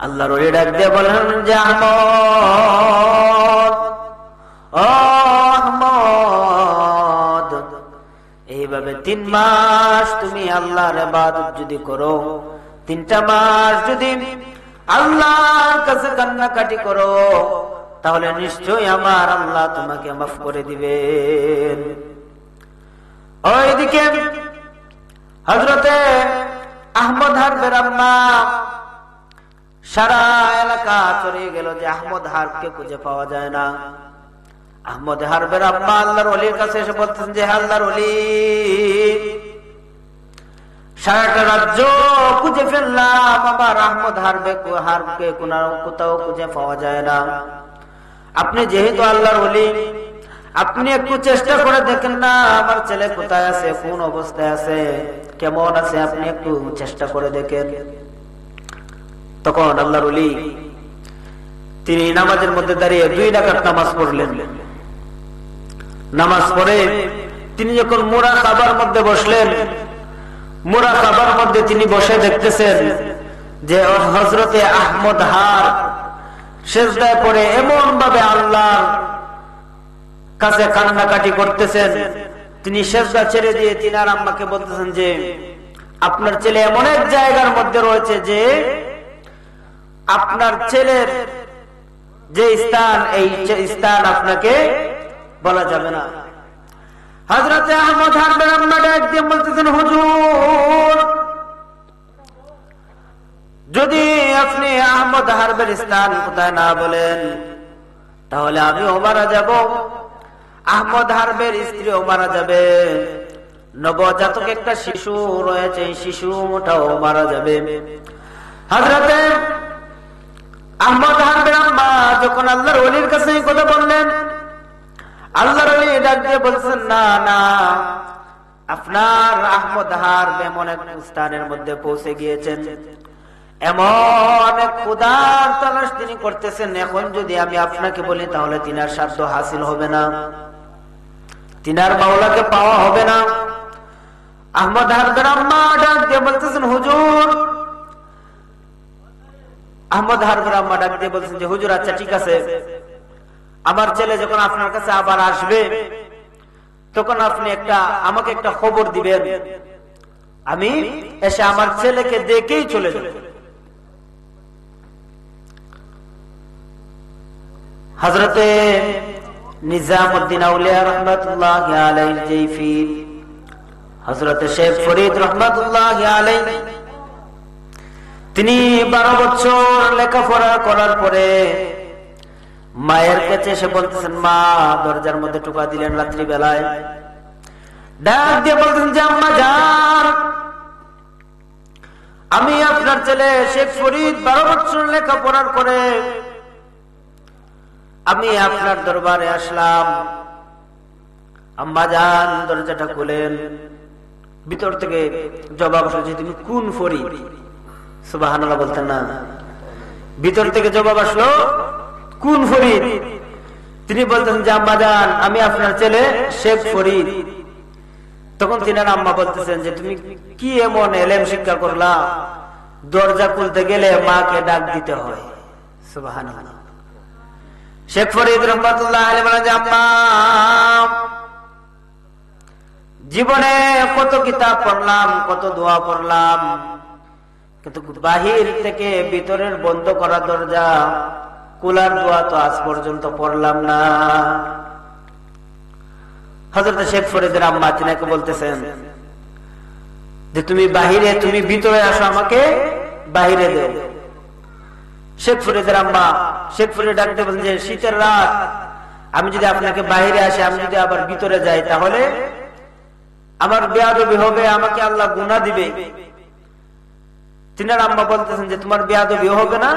আল্লাহর ওলি ডাক দিয়ে বলেন যে, আহমদ, ও আহমদ, এইভাবে 3 মাস তুমি আল্লাহর ইবাদত যদি করো, 3টা মাস যদি আল্লাহর কাছে কান্নাকাটি করো, তাহলে নিশ্চয়ই আমার আল্লাহ তোমাকে মাফ করে দিবেন। ওইদিকে হযরতে আহমদ হারবের আম্মা সারা এলাকা চড়িয়ে গেল যে আহমদ হারকে খুঁজে পাওয়া যায় না। আহমদ হারবের আম্মা আল্লাহর ওলির কাছে এসে বলতেছেন যে, আল্লাহর ওলি, সারাটা রাজ্য খুঁজে ফেললাম, আমার আহমদ হারবে কোথাও খুঁজে পাওয়া যায় না। আপনি যেহেতু আল্লাহর ওলি, আপনি একটু চেষ্টা করে দেখেন না আমার ছেলে কোথায় আছে, কোন অবস্থায় আছে, কেমন আছে, আপনি একটু চেষ্টা করে দেখেন। তখন আল্লাহর ওলি তিনি নামাজের মধ্যে দাঁড়িয়ে 2 রাকাত নামাজ পড়লেন। নামাজ পড়ে তিনি যখন মুরাকাবার মধ্যে বসলেন, মুরাকাবার মধ্যে তিনি বসে দেখতেছেন যে হযরতে আহমদ হার সিজদায় পড়ে এমন ভাবে আল্লাহর কাছে কান্নাকাটি করতেছেন। তিনি সিজদা ছেড়ে দিয়ে তিনার আম্মাকে বলতেছেন যে, আপনার ছেলে এমন এক জায়গার মধ্যে রয়েছে যে আপনার ছেলের যে স্থান, এই স্থান আপনাকে বলা যাবে না। হযরত আহমদ হারবের আম্মা ডাক দিয়ে বলতেছেন, হুজুর, যদি আপনি আহমদ হারবের স্থান কোথায় না বলেন তাহলে আমিও মারা যাব, আহমদ হারবের স্ত্রীও মারা যাবে, নবজাতক একটা শিশু রয়েছে, এই শিশুটাও মারা যাবে। হযরতে আহমদ হারবের আম্মা যখন আল্লাহর ওলির কাছে এই কথা বললেন, আল্লাহর ওলি ডাক দিয়ে বলছেন, না না, আপনার আহমদহার এমন এক স্থানের মধ্যে পৌঁছে গিয়েছেন, এমন এক খোদার তালাশ তিনি করতেছেন, এখন যদি আমি আপনাকে বলি তাহলে তিনার সাধ্য হাসিল হবে না, তিনার মাওলাকে পাওয়া হবে না। আহমদহার আম্মা ডাক দিয়ে বলতেছেন, হুজুর। আহমদহার আম্মা ডাক দিয়ে বলছেন যে, হুজুর আচ্ছা ঠিক আছে, আমার ছেলে যখন আপনার কাছে আবার আসবে তখন আপনি আমাকে একটা খবর দিবেন, আমি এসে আমার ছেলেকে দেখেই চলে যাব। হযরতে নিজামউদ্দিন আউলিয়া রাহমাতুল্লাহি আলাইহি জাইফি, হযরতে শেখ ফরিদ রাহমাতুল্লাহি আলাইহি, তিনি 12 বছর লেখাপড়া করার পরে মায়ের কাছে এসে বলতেছেন, মা, দরজার মধ্যে টোকা দিলেন রাত্রি বেলায়, ডাক দিয়ে বলতেন যে, আম্মা জান, আমি আপনার ছেলে শেখ ফরিদ 12 বছর লেখাপড়ার করে আমি আপনার দরবারে আসলাম। আম্মা জান দরজাটা খুলেন, ভিতর থেকে জবাব আসলো যে, তুমি কোন ফরিদ? সুবহানাল্লাহ বলতেন না? ভিতর থেকে জবাব আসলো, কোন ফরিদ? তিনি বলতেন যে, আম্মা জান, আমি আপনার ছেলে শেখ ফরিদ। তখন তিনার আম্মা বলতেছেন যে, তুমি কি এমন এলেম শিক্ষা করলা, দরজা খুলতে গেলে মাকে ডাক দিতে হয়। সুবহানাল্লাহ। শেখ ফরিদ রহমাতুল্লাহ আলাইহি বলেন যে, আম্মা, জীবনে কত কিতাব পড়লাম, কত দোয়া পড়লাম, কিন্তু বাহির থেকে ভিতরের বন্ধ করা দরজা কুলার দোয়া তো আজ পর্যন্ত পড়লাম না। হযরত শেখ ফরিদের আম্মা তিনাকে বলতেছেন যে, তুমি বাহিরে, তুমি ভিতরে আসো, আমাকে বাহিরে দেও। শেখ ফরিদের আম্মা, শেখ ফরিদ ডাকতে বলেন যে, শীতের রাত, আমি যদি আপনাকে বাহিরে আসি, আমি যদি আবার ভিতরে যাই তাহলে আমার বেয়াদবি হবে, আমাকে আল্লাহ গুনাহ দিবে। তিনার আম্মা বলতেছেন যে, তোমার বেয়াদবি হবে না,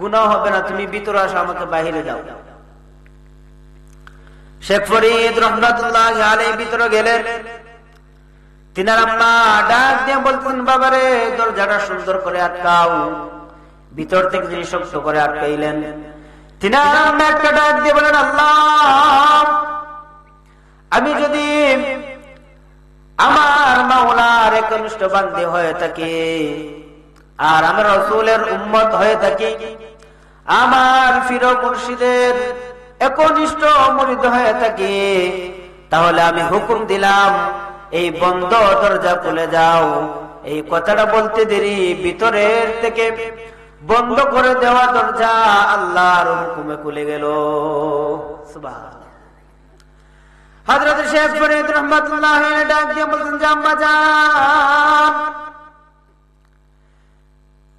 গুনাহ হবে না, তুমি ভিতরে আসো, আমাকে বাহিরে দাও। শেখ ফরিদ রাহমাতুল্লাহি আলাইহি ভিতরে গেলেন। তিনার আম্মা ডাক দিয়ে বলতেন, বাবারে, দরজাটা সুন্দর করে আটকাও। ভিতর থেকে তিনি শক্ত করে আটকাইলেন। তিনার আম্মা একটা ডাক দিয়ে বলেন, আল্লাহ, আমি যদি আমার মাওলার একনিষ্ঠ বান্দী হয়ে থাকি, আর আমার রাসূলের উম্মত হয়ে থাকি, আমার পীর মুর্শিদের একনিষ্ঠ মুরিদ হয়ে থাকি, তাহলে আমি হুকুম দিলাম, এই বন্ধ দরজা খুলে যাও। এই কথাটা বলতে দেরি ভিতরের থেকে বন্ধ করে দেওয়া দরজা আল্লাহর হুকুমে খুলে গেল। সুবহানাল্লাহ। হযরত শেখ ফরিদ রাহমাতুল্লাহ আলাইহি ডাক দিয়ে বলতেন যে, আম্মা জান,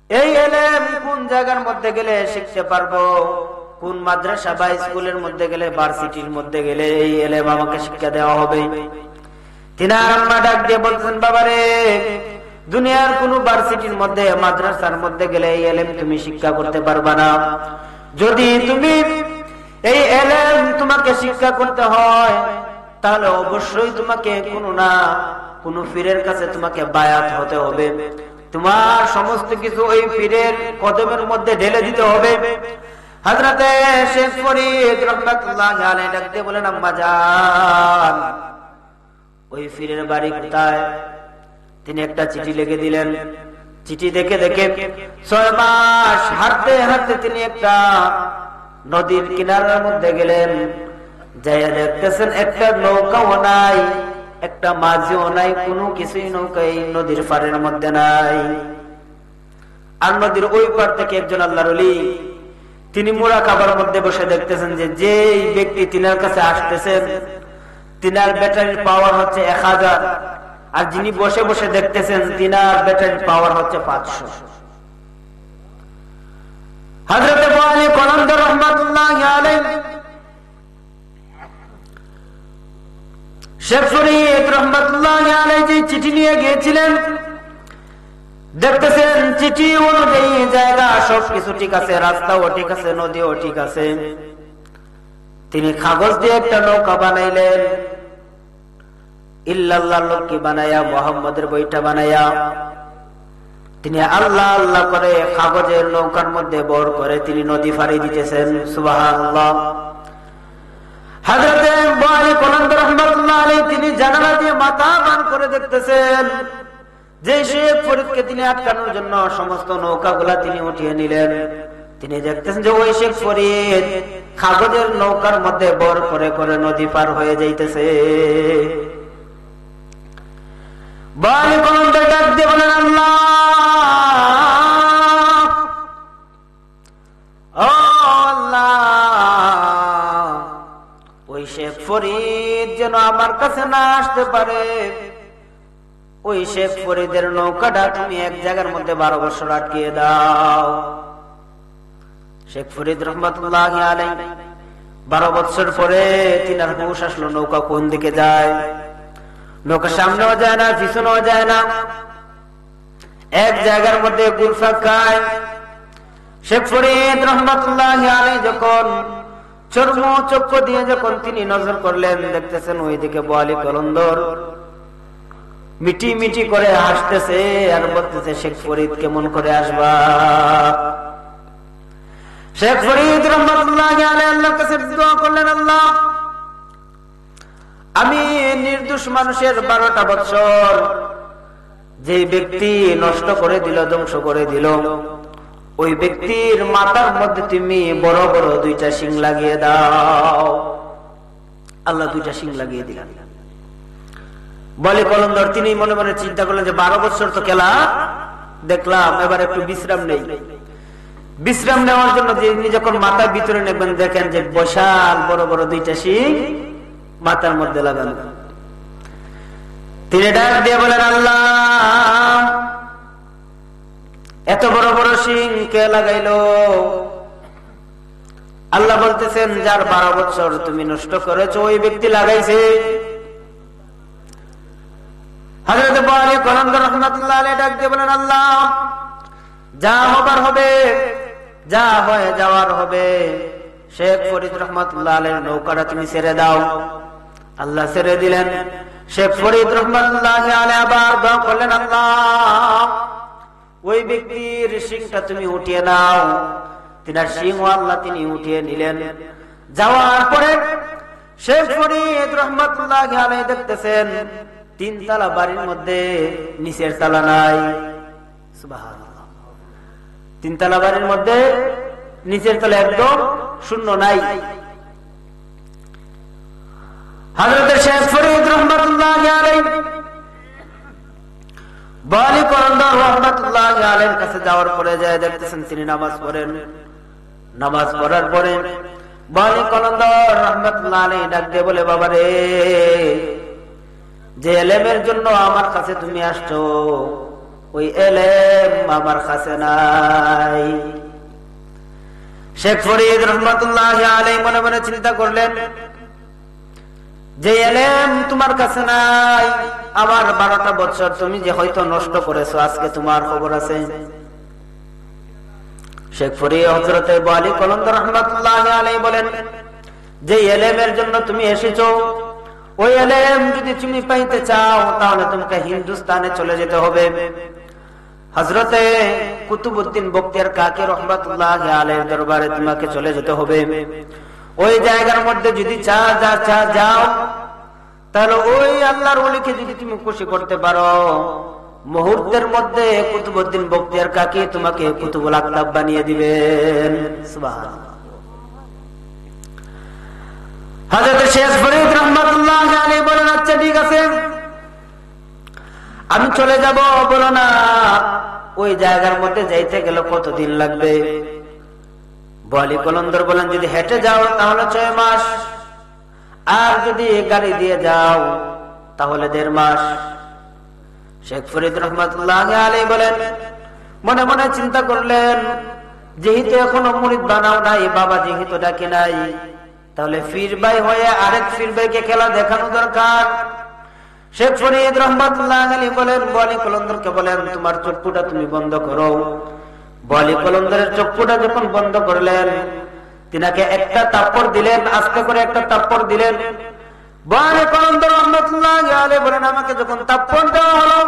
এই ইলম কোন জায়গার মধ্যে গেলে শিখতে পারবো, কোন মাদ্রাসা বা স্কুলের মধ্যে গেলে, ভার্সিটির মধ্যে গেলে এই ইলম আমাকে শিক্ষা দেওয়া হবে? তিনার আম্মা ডাক দিয়ে বলতেন, বাবারে, দুনিয়ার কোন ভার্সিটির মধ্যে, মাদ্রাসার মধ্যে গেলে এই ইলম তুমি শিক্ষা করতে পারবা না। যদি তুমি এই ইলম তোমাকে শিক্ষা করতে হয়, তাহলে অবশ্যই তোমাকে কোনো না কোনো পীরের কাছে তোমাকে বায়াত হতে হবে। তোমার সমস্ত কিছু ওই পীরের কদমের মধ্যে ঢেলে দিতে হবে। হযরতে শেখ ফরিদ রাহমাতুল্লাহি আলাইহি ডাকতে বলেন, আম্মা জান, ওই পীরের বাড়ি কোথায়? তিনি একটা চিঠি লিখে দিলেন। চিঠি দেখে দেখে 6 মাস হাঁটতে হাঁটতে তিনি একটা নদীর কিনারার মধ্যে গেলেন। যাইয়া দেখতেছেন একটা নৌকাও নাই, একটা মাঝিও নাই, কোনো কিছুই নৌকাই নদীর পাড়ের মধ্যে নাই। আর নদীর ওই পার থেকে একজন আল্লাহর ওলি, তিনি মুরাকাবার মধ্যে বসে দেখতেছেন যে যেই ব্যক্তি তিনার কাছে আসতেছেন, তিনার ব্যাটারির পাওয়ার হচ্ছে 1000, আর যিনি বসে বসে দেখতেছেন তিনার ব্যাটারির পাওয়ার হচ্ছে 500। হযরত আলী কলন্দর রাহমাতুল্লাহি আলাইহি শেখ ফরিদ রাহমাতুল্লাহি আলাইহি যে চিঠি নিয়ে গিয়েছিলেন, দেখতেছেন চিঠি অনুযায়ী জায়গা সবকিছু ঠিক আছে, রাস্তাও ঠিক আছে, নদীও ঠিক আছে। তিনি কাগজ দিয়ে একটা নৌকা বানাইলেন, ইল্লাল্লাহ লক্ষ্মী বানায়া, মুহাম্মদের বইটা বানায়া তিনি আল্লাহ আল্লাহ করে কাগজের নৌকার মধ্যে বর করে তিনি নদী পাড়ি দিতেছেন। সুবহানাল্লাহ। হযরতে বুখারী কলন্দর রাহমাতুল্লাহ আলাইহি তিনি জানালা দিয়ে মাথা বান করে দেখতেছেন যে শেখ ফরিদকে তিনি আটকানোর জন্য সমস্ত নৌকাগুলা তিনি উঠিয়ে নিলেন। তিনি দেখতেছেন যে ওই শেখ ফরিদ কাগজের নৌকার মধ্যে বর করে করে নদী পার হয়ে যাইতেছে। বুখারী কলন্দর ডাক দিয়ে বলেন, আল্লাহ ও আল্লাহ, ওই শেখ ফরিদ যেন আমার কাছে না আসতে পারে। ওই শেখ ফরিদের নৌকাটা তুমি এক জায়গার মধ্যে 12 বছর আটকিয়ে দাও। শেখ ফরিদ রহমাতুল্লাহি আলাইহি 12 বছর পরে তিনার হুঁশ আসলো নৌকা কোন দিকে যায়। নৌকা সামনেও যায় না, পিছনেও যায় না, এক জায়গার মধ্যে ঘুরপাক খায়। শেখ ফরিদ রহমাতুল্লাহি আলাইহি যখন চক্ষু দিয়ে যখন তিনি নজর করলেন, দেখতেছেন ওইদিকে বুখারী কলন্দর মিটি মিটি করে হাসতেছে আর বলতেছে, শেখ ফরিদ কেমন করে আসবা? শেখ ফরিদ রহমাতুল্লাহি আলাইহি আল্লাহর কাছে দোয়া করলেন, আল্লাহ আমি নির্দোষ মানুষের 12টা বছর যে ব্যক্তি নষ্ট করে দিল, ধ্বংস করে দিল, ওই ব্যক্তির মাথার মধ্যে তুমি বড় বড় 2টা শিং লাগিয়ে দাও। আল্লাহ 2টা শিং লাগিয়ে দিলেন। বুখারী কলন্দর তিনি মনে মনে চিন্তা করলেন যে 12 বছর তো খেলা দেখলাম, এবার একটু বিশ্রাম নেই। বিশ্রাম নেওয়ার জন্য তিনি যখন মাথার ভিতরে নেবেন, দেখেন যে বিশাল বড় বড় 2টা শিং মাথার মধ্যে লাগানো। তিনি ডাক দিয়ে বলেন, আল্লাহ এত বড় বড় শিং কে লাগাইলো? আল্লাহ বলতেছেন, যার 12 বছর তুমি নষ্ট করেছো ওই ব্যক্তি লাগাইছে। হযরত বুখারী কলন্দর রাহমাতুল্লাহ আলাইহি ডাক দিয়ে বলেন, আল্লাহ যা হবার হবে, যা হয়ে যাওয়ার হবে, শেখ ফরিদ রহমাতুল্লাহ আলাইহির নৌকাটা তুমি ছেড়ে দাও। আল্লাহ ছেড়ে দিলেন। শেখ ফরিদ রহমাতুল্লাহ আলাইহি আবার দোয়া করলেন, আল্লাহ ওই ব্যক্তির শিংটা তুমি উঠিয়ে নাও। তিনার শিং আল্লাহ তিনি উঠিয়ে নিলেন। যাওয়ার পরে শেখ ফরিদ রাহমাতুল্লাহ আলাইহি দেখতেছেন 3 তলা বাড়ির মধ্যে নিচের তলা নাই। সুবহানাল্লাহ। 3 তলা বাড়ির মধ্যে নিচের তলা একদম শূন্য নাই। হযরত শেখ ফরিদ রাহমাতুল্লাহ আলাইহি বুখারী কলন্দর রাহমাতুল্লাহ আলাইহির কাছে যাওয়ার পরে যায় দেখতেছেন তিনি নামাজ পড়েন। নামাজ পড়ার পরে বুখারী কলন্দর রাহমাতুল্লাহ আলাইহি ডাক দিয়ে বলে, বাবা রে, যে ইলমের জন্য আমার কাছে তুমি আসছো ওই ইলম আমার কাছে নাই। শেখ ফরিদ রাহমাতুল্লাহ আলাইহি মনে মনে চিন্তা করলেন যে ইলম তোমার কাছে নাই, আমার 12টা বছর তুমি যে হয়তো নষ্ট করেছো, আজকে তোমার খবর আছে। শেখ ফরিদ হযরত বুখারী কলন্দর রাহমাতুল্লাহ আলাইহি বলেন, যে ইলমের জন্য তুমি এসেছো ওই ইলম যদি তুমি পাইতে চাও তাহলে তোমাকে হিন্দুস্তানে চলে যেতে হবে। হযরতে কুতুবউদ্দিন বখতিয়ার কাকি রাহমাতুল্লাহ আলাইহির দরবারে তোমাকে চলে যেতে হবে। ওই জায়গার মধ্যে যদি যাও তাহলে ওই আল্লাহর ওলিকে যদি তুমি খুশি করতে পারো, মুহূর্তের মধ্যে কুতুবউদ্দিন বখতিয়ার কাকি তোমাকে কুতুবুল আকতাব বানিয়ে দিবেন। সুবহানাল্লাহ। হযরত শেখ ফরিদ রাহমাতুল্লাহ আলাইহি বলেন, আচ্ছা ঠিক আছে আমি চলে যাব। বলো না ওই জায়গার মধ্যে যাইতে গেলে কতদিন লাগবে? বুখারী কলন্দর বলেন, যদি হেঁটে যাও তাহলে 6 মাস, আর যদি গাড়ি দিয়ে যাও তাহলে 1.5 মাস। শেখ ফরিদ রাহমাতুল্লাহ আলাইহি বলেন, মনে মনে চিন্তা করলেন যেহেতু এখনো মুরিদ বানাও নাই, বাবা যেহেতু ডাকে নাই, তাহলে ফির ভাই হয়ে আরেক ফির ভাইকে খেলা দেখানো দরকার। শেখ ফরিদ রাহমাতুল্লাহ আলাইহি বলেন, বুখারী কলন্দরকে বলেন, তোমার চক্ষুটা তুমি বন্ধ করো। বুখারী কলন্দরের চক্ষুটা যখন বন্ধ করলেন, তিনাকে একটা তাপ্পড় দিলেন, আস্তে করে একটা তাপ্পড় দিলেন। বুখারী কলন্দর রাহমাতুল্লাহি আলাইহি বলেন, আমাকে যখন তাপ্পড় দেওয়া হলো,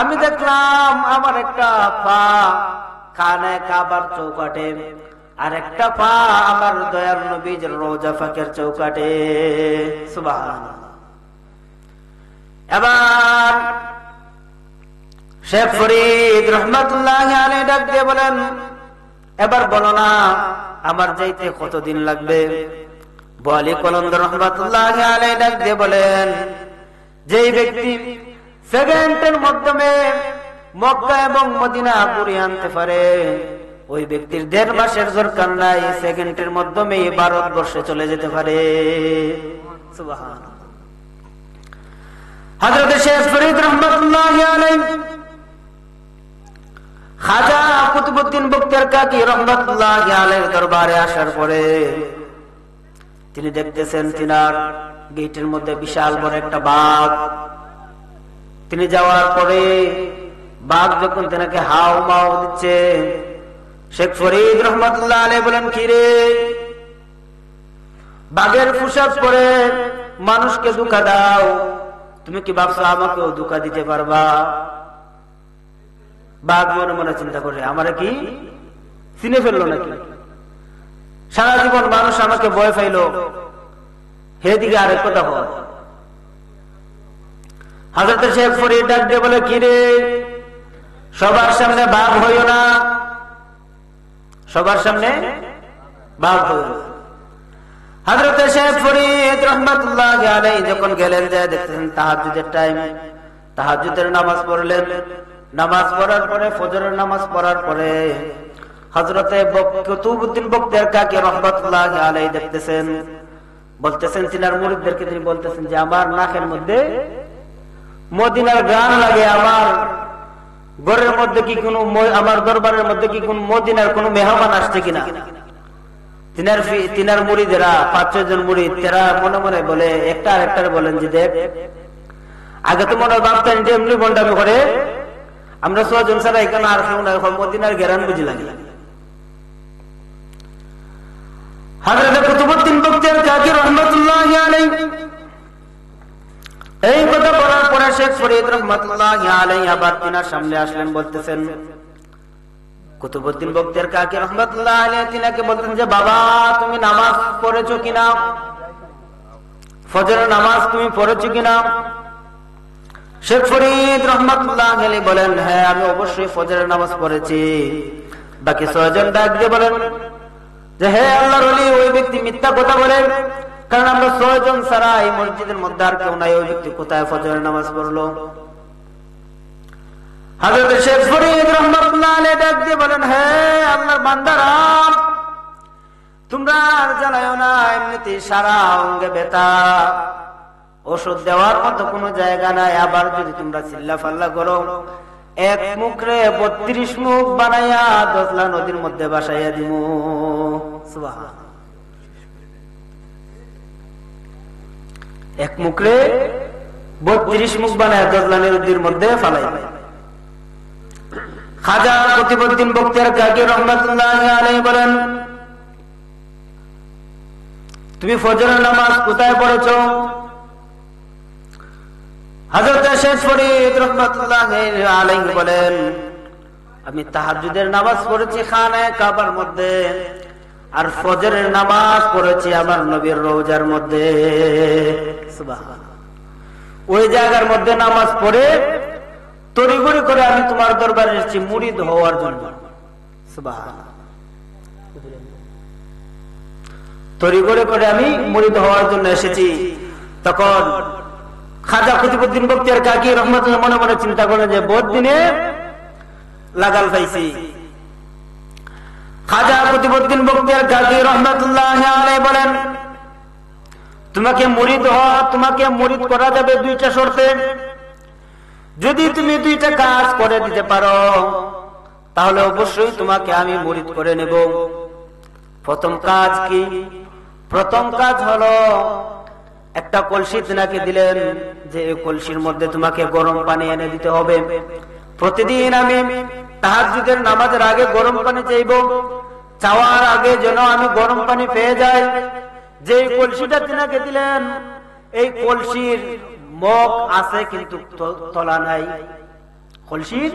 আমি দেখলাম আমার একটা পা খানায়ে কাবার চৌকাঠে, আর একটা পা আমার দয়ার নবীর রওজা পাকের চৌকাঠে। সুবহানাল্লাহ। এবার শেখ ফরিদ রহমাতুল্লাহি আলাইহি ডাক দিয়ে বলেন, এবার বলো না আমার যাইতে কতদিন লাগবে? বুখারী কলন্দর রহমাতুল্লাহি আলাইহি ডাক দিয়ে বলেন, যেই ব্যক্তি সেকেন্ডের মাধ্যমে মক্কা এবং মদিনা ঘুরে আনতে পারে, ওই ব্যক্তির 1.5 মাসের দরকার নাই, সেকেন্ডের মাধ্যমে ভারতবর্ষে চলে যেতে পারে। সুবহানাল্লাহ। হযরত শেখ ফরিদ রহমাতুল্লাহি আলাইহি খাজা কুতুবউদ্দিন বখতিয়ার কাকি রহমাতুল্লাহি আলাইহির দরবারে আসার পরে তিনি দেখতেছেন তিনার গেটের মধ্যে বিশাল বড় একটা বাঘ। তিনি যাওয়ার পরে বাঘ যখন তিনাকে হাও মাও দিচ্ছে, শেখ ফরিদ রহমাতুল্লাহি আলাইহি বলেন, কি রে, বাঘের পোশাক পরে মানুষকে ধোঁকা দাও, তুমি কি ভাবছো আমাকেও ধোঁকা দিতে পারবা? বাঘ মনে মনে চিন্তা করে, আমারে কি চিনে ফেললো নাকি? সারা জীবন মানুষ আমাকে ভয় পাইলো, হেদিকে আরেক কথা হয়। হযরত শেখ ফরিদ ডাক দিয়ে বলে, কি রে, সবার সামনে বাঘ হইও না, সবার সামনে বাঘ হইও না। হযরত শেখ ফরিদ রহমাতুল্লাহি আলাইহি যখন গেলেন, যায় দেখতেছেন তাহাজ্জুদের টাইম, তাহাজ্জুদের নামাজ পড়লেন। নামাজ পড়ার পরে, ফজরের নামাজ পড়ার পরে হযরতে কুতুবউদ্দিন বখতিয়ার কাকি রহমাতুল্লাহি আলাইহি দেখতেছেন, বলতেছেন তিনার মুরিদদেরকে, তিনি বলতেছেন যে আমার নাকের মধ্যে মদিনার গান লাগে, আমার ঘরের মধ্যে কি কোনো, আমার দরবারের মধ্যে কি কোন মদিনার কোন মেহমান আসছে কিনা। তিনার মুরিদেরা 5-6 জন মুরিদ, তারা মনে মনে বলে, একটা আরেকটার বলেন যে দেখ, আগে তো মনে ভাবতেন যে এমনি বন্ডামি করে, আমরা 6 জন ছাড়া এখানে আর কেউ না, মদিনার গেরান বুঝি লাগে। হযরত কুতুবউদ্দিন বখতিয়ার কাকি রহমাতুল্লাহি আলাইহি এই কথা বলার পরে শেখ ফরিদ রহমাতুল্লাহি আলাইহি আবার তিনার সামনে আসলেন, বলতেছেন, কুতুবউদ্দিন বখতিয়ার কাকি রহমাতুল্লাহি আলাইহি তিনাকে বলতেন যে বাবা, তুমি নামাজ পড়েছো কিনা, ফজরের নামাজ তুমি পড়েছো কিনা? শেখ ফরিদ রহমাতুল্লাহি আলাইহি বলেন, হ্যাঁ আমি অবশ্যই ফজরের নামাজ পড়েছি। বাকি 6 জন ডাক দিয়ে বলেন যে হে আল্লাহর ওলি, ওই ব্যক্তি মিথ্যা কথা বলেন, কারণ আমরা 6 জন ছাড়া এই মসজিদের মধ্যে আর কেউ নাই, ওই ব্যক্তি কোথায় ফজরের নামাজ পড়লো? হযরত শেখ ফরিদ রাহমাতুল্লাহ আলাইহি ডাক দিয়ে বলেন, হে আল্লাহর বান্দারা, তোমরা আর জ্বালায়ও না, এমনিতেই সারা অঙ্গে ব্যথা, ওষুধ দেওয়ার মতো কোনো জায়গা নাই। আবার যদি তোমরা চিল্লা ফাল্লা করো, এক মুখরে 32 মুখ বানাইয়া দজলা নদীর মধ্যে বাসাইয়া দিমু। সুবহানাল্লাহ। এক মুখরে 32 মুখ বানাইয়া দজলা নদীর মধ্যে ফালাই। খাজা কুতুবউদ্দিন বখতিয়ার কাকি রহমাতুল্লাহি আলাইহি বলেন, তুমি ফজরের নামাজ কোথায় পড়েছো? হযরত শেখ ফরিদ রাহমাতুল্লাহি আলাইহি বলেন, আমি তাহাজ্জুদের নামাজ পড়েছি খানায়ে কাবার মধ্যে, আর ফজরের নামাজ পড়েছি আমার নবীর রওজার মধ্যে। সুবহানাল্লাহ। ওই জায়গার মধ্যে নামাজ পড়ে তড়িঘড়ি করে আমি তোমার দরবারে এসেছি মুরিদ হওয়ার জন্য। সুবহানাল্লাহ। তড়িঘড়ি করে আমি মুরিদ হওয়ার জন্য এসেছি। তখন খাজা কুতুবউদ্দিন বখতিয়ার কাকি রহমাতুল্লাহ মনে মনে চিন্তা করেন যে বহুত দিনে লাগাল পাইছি। খাজা কুতুবউদ্দিন বখতিয়ার কাকি রহমাতুল্লাহি আলাইহি বলেন, তোমাকে মুরিদ করা যাবে 2টা শর্তে। যদি তুমি 2টা কাজ করে দিতে পারো, তাহলে অবশ্যই তোমাকে আমি মুরিদ করে নেব। প্রথম কাজ কি? প্রথম কাজ হলো একটা কলসি তিনাকে দিলেন, যে এই কলসির মধ্যে তোমাকে গরম পানি এনে দিতে হবে। প্রতিদিন আমি তাহাজ্জুদের নামাজের আগে গরম পানি চাইব, চাওয়ার আগে যেন আমি গরম পানি পেয়ে যাই। যে কলসিটা তিনাকে দিলেন, এই কলসির মুখ আছে কিন্তু তলা নাই। কলসির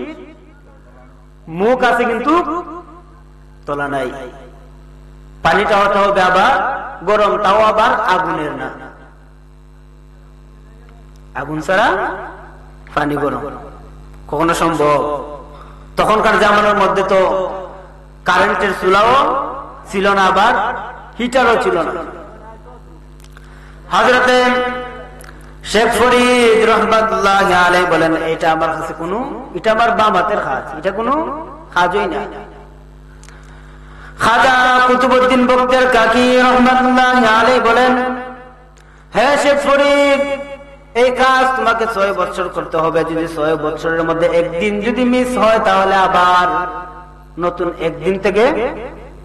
মুখ আছে কিন্তু তলা নাই। পানিটা হতে হবে আবার গরম, তাও আবার আগুনের না। আগুন ছাড়া পানি গরম কখনো সম্ভব? তখনকার জামানার মধ্যে তো কারেন্টের চুলাও ছিল না, আবার হিটারও ছিল না। হযরতে শেখ ফরিদ রহমাতুল্লাহি আলাইহি বলেন, এটা আমার কাছে এটা আমার বাম হাতের কাজ, এটা কোনো কাজই না। খাজা কুতুবউদ্দিন বখতিয়ার কাকি রহমাতুল্লাহি আলাইহি বলেন, হে শেখ ফরিদ, এই কাজ তোমাকে 6 বছর করতে হবে। যদি 6 বছরের মধ্যে একদিন যদি মিস হয়, তাহলে আবার নতুন একদিন থেকে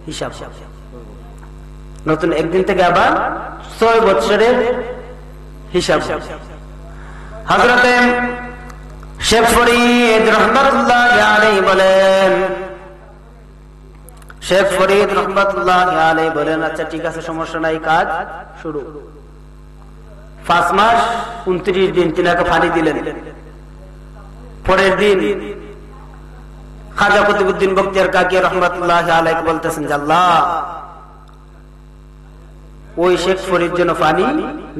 হিসাব, নতুন একদিন থেকে আবার 6 বছরের হিসাব। হযরতে শেখ ফরিদ রহমাতুল্লাহি আলাইহি বলেন, শেখ ফরিদ রহমাতুল্লাহি আলাইহি বলেন, আচ্ছা ঠিক আছে, সমস্যা নাই, কাজ শুরু। 5 মাস 29 দিন তিনাকে পানি দিলেন। পরের দিন খাজা কুতুবউদ্দিন বখতিয়ার কাকি রহমাতুল্লাহি আলাইহি বলতেছেন যে, আল্লাহ, ওই শেখ ফরিদ যেন পানি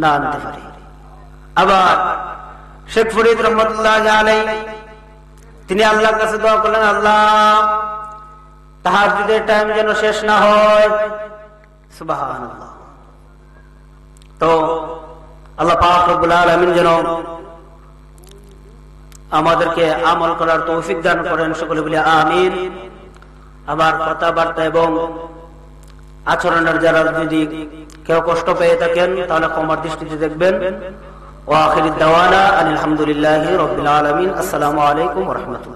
না আনতে পারে। আবার শেখ ফরিদ রহমাতুল্লাহি আলাইহি তিনি আল্লাহর কাছে দোয়া করলেন, আল্লাহ, তাহাজ্জুদের টাইম যেন শেষ না হয়। সুবহানাল্লাহ। তো আল্লাহ পাক রব্বুল আলামিন যেন আমাদেরকে আমল করার তৌফিক দান করেন, সকলে বলি আমিন। আমার কথাবার্তা এবং আচরণের যারা যদি কেউ কষ্ট পেয়ে থাকেন, তাহলে ক্ষমার দৃষ্টিতে দেখবেন। ওয়া আখিরুদ দাওয়ানা আলহামদুলিল্লাহি রাব্বিল আলামিন। আসসালামু আলাইকুম ওয়া রাহমাতুল্লাহ।